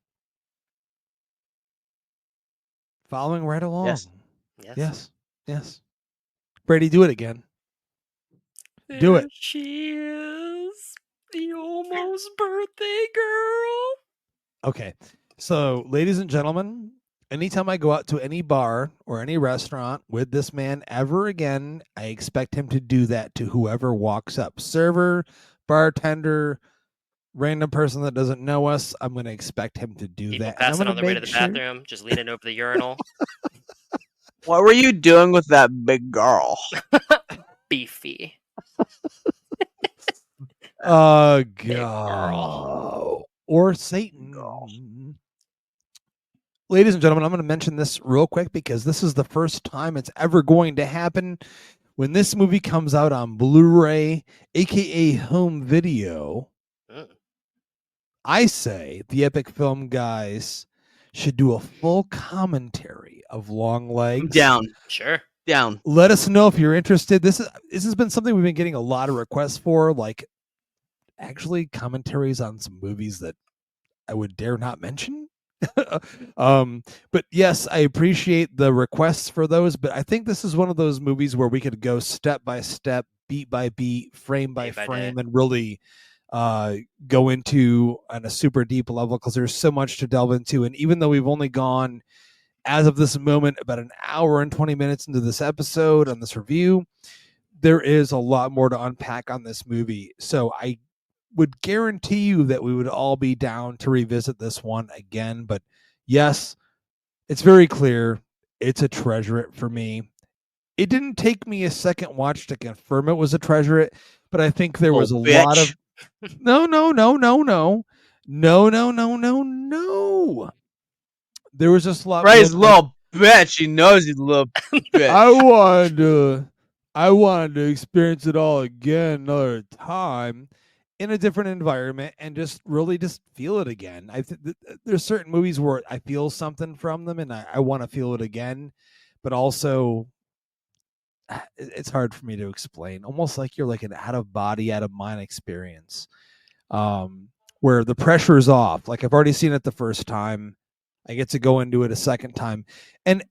[SPEAKER 2] Following right along.
[SPEAKER 3] Yes.
[SPEAKER 4] Yes.
[SPEAKER 2] Yes. Yes. Brady, do it again. Do it.
[SPEAKER 4] There she is. The almost birthday girl.
[SPEAKER 2] Okay. So, ladies and gentlemen, anytime I go out to any bar or any restaurant with this man ever again, I expect him to do that to whoever walks up. Server, bartender, random person that doesn't know us, I'm going to expect him to do
[SPEAKER 4] People
[SPEAKER 2] that. And I'm
[SPEAKER 4] passing
[SPEAKER 2] going
[SPEAKER 4] on
[SPEAKER 2] to
[SPEAKER 4] their way to
[SPEAKER 2] make
[SPEAKER 4] the
[SPEAKER 2] sure.
[SPEAKER 4] bathroom, just leaning over the urinal.
[SPEAKER 3] What were you doing with that big girl?
[SPEAKER 4] Beefy.
[SPEAKER 2] God.
[SPEAKER 4] girl.
[SPEAKER 2] Or Satan.
[SPEAKER 3] Girl.
[SPEAKER 2] Ladies and gentlemen, I'm going to mention this real quick because this is the first time it's ever going to happen. When this movie comes out on Blu-ray, aka home video, I say the Epic Film guys should do a full commentary of Longlegs.
[SPEAKER 3] I'm down.
[SPEAKER 4] Sure.
[SPEAKER 3] Down.
[SPEAKER 2] Let us know if you're interested. This has been something we've been getting a lot of requests for, like actually commentaries on some movies that I would dare not mention. But yes, I appreciate the requests for those, but I think this is one of those movies where we could go step by step, beat by beat, frame by frame, and really go into on a super deep level, because there's so much to delve into. And even though we've only gone, as of this moment, about an hour and 20 minutes into this episode on this review, there is a lot more to unpack on this movie. So I would guarantee you that we would all be down to revisit this one again. But yes, it's very clear it's a treasure-it for me. It didn't take me a second watch to confirm it was a treasure-it, but I think there was a lot of no. There was just a lot.
[SPEAKER 3] Right, he's a little bitch. He knows he's a little bitch.
[SPEAKER 2] I wanted to experience it all again another time in a different environment and just really just feel it again. There's certain movies where I feel something from them and I want to feel it again, but also it's hard for me to explain. Almost like you're like an out of body, out of mind experience, where the pressure is off. Like I've already seen it the first time. I get to go into it a second time. And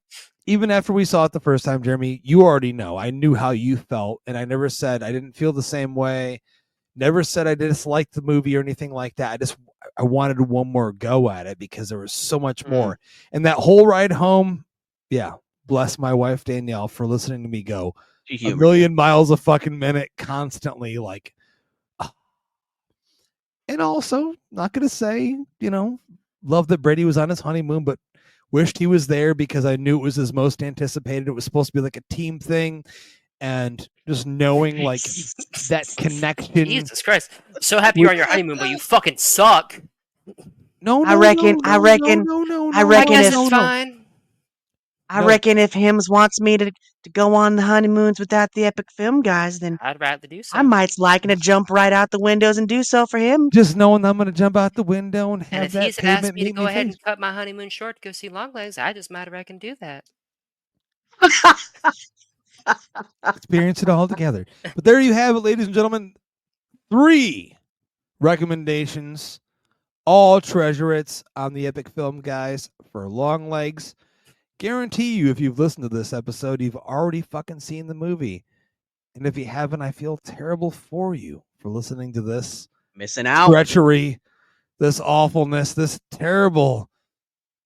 [SPEAKER 2] even after we saw it the first time, Jeremy, you already know. I knew how you felt, and I never said I didn't feel the same way. Never said I disliked the movie or anything like that. I wanted one more go at it because there was so much more. And that whole ride home, yeah, bless my wife Danielle for listening to me go a million miles a fucking minute constantly, like. And also, not going to say, love that Brady was on his honeymoon, but wished he was there because I knew it was his most anticipated. It was supposed to be like a team thing. And just knowing like that connection.
[SPEAKER 4] Jesus Christ. So happy you're on your honeymoon, but you fucking suck.
[SPEAKER 2] No,
[SPEAKER 3] I reckon
[SPEAKER 4] it's fine.
[SPEAKER 3] I reckon if Hims wants me to go on the honeymoons without the Epic Film guys, then
[SPEAKER 4] I'd rather do so.
[SPEAKER 3] I might like to jump right out the windows and do so for him.
[SPEAKER 2] Just knowing I'm going to jump out the window and have
[SPEAKER 4] if
[SPEAKER 2] that
[SPEAKER 4] he's asked me to go ahead and cut my honeymoon short to go see Longlegs, I just might reckon do that.
[SPEAKER 2] Experience it all together. But there you have it, ladies and gentlemen. 3 recommendations, all treasure-its on the Epic Film guys for Longlegs. Guarantee you, if you've listened to this episode, you've already fucking seen the movie. And if you haven't, I feel terrible for you for listening to this.
[SPEAKER 3] Missing out.
[SPEAKER 2] Treachery, this awfulness, this terrible,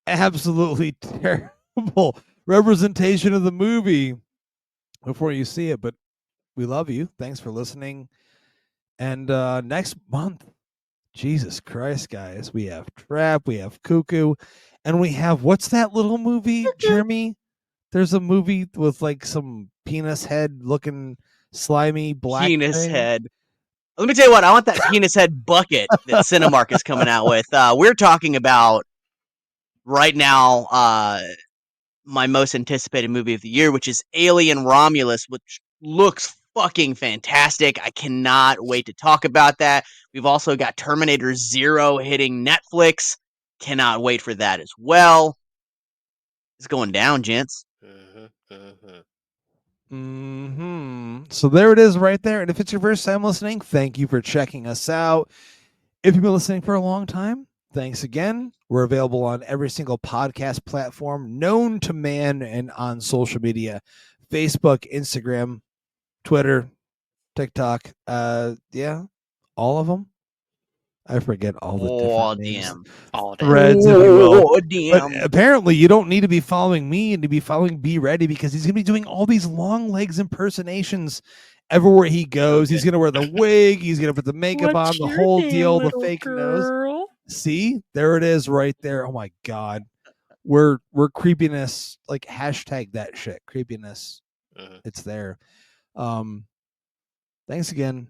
[SPEAKER 2] absolutely terrible representation of the movie before you see it. But we love you. Thanks for listening. And next month, Jesus Christ, guys, we have Trap, we have Cuckoo, and we have, what's that little movie, Jeremy? There's a movie with like some penis head looking slimy black
[SPEAKER 3] penis
[SPEAKER 2] thing.
[SPEAKER 3] Head. Let me tell you what, I want that penis head bucket that Cinemark is coming out with. We're talking about right now my most anticipated movie of the year, which is Alien Romulus, which looks fucking fantastic. I cannot wait to talk about that. We've also got Terminator 0 hitting Netflix. Cannot wait for that as well. It's going down, gents.
[SPEAKER 4] Mm-hmm.
[SPEAKER 2] So there it is right there. And if it's your first time listening, thank you for checking us out. If you've been listening for a long time, thanks again. We're available on every single podcast platform known to man and on social media. Facebook, Instagram, Twitter, TikTok. Yeah, all of them. I forget all the different names.
[SPEAKER 4] All
[SPEAKER 2] Threads, if you will. But
[SPEAKER 3] damn.
[SPEAKER 2] apparently, you don't need to be following me and to be following Be Ready because he's going to be doing all these Longlegs impersonations everywhere he goes. He's going to wear the wig. He's going to put the makeup on, the whole deal, the fake nose. See, there it is right there. Oh my God. We're creepiness, like hashtag that shit. Creepiness. It's there. Thanks again.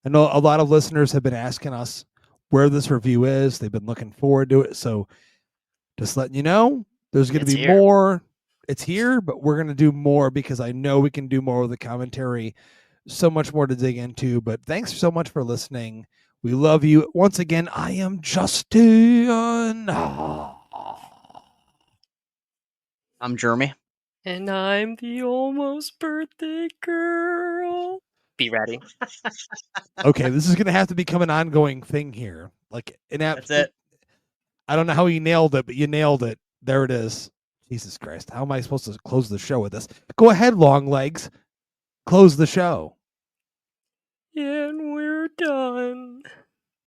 [SPEAKER 2] I know a lot of listeners have been asking us where this review is. They've been looking forward to it. So just letting you know, there's going to be more. It's here, but we're going to do more because I know we can do more with the commentary. So much more to dig into. But thanks so much for listening. We love you. Once again, I am Justin.
[SPEAKER 3] I'm Jeremy.
[SPEAKER 4] And I'm the almost birthday girl. Be ready.
[SPEAKER 2] Okay, this is going to have to become an ongoing thing here. Like
[SPEAKER 3] That's it.
[SPEAKER 2] I don't know how you nailed it, but you nailed it. There it is. Jesus Christ. How am I supposed to close the show with this? Go ahead, Longlegs. Close the show.
[SPEAKER 4] And we're done.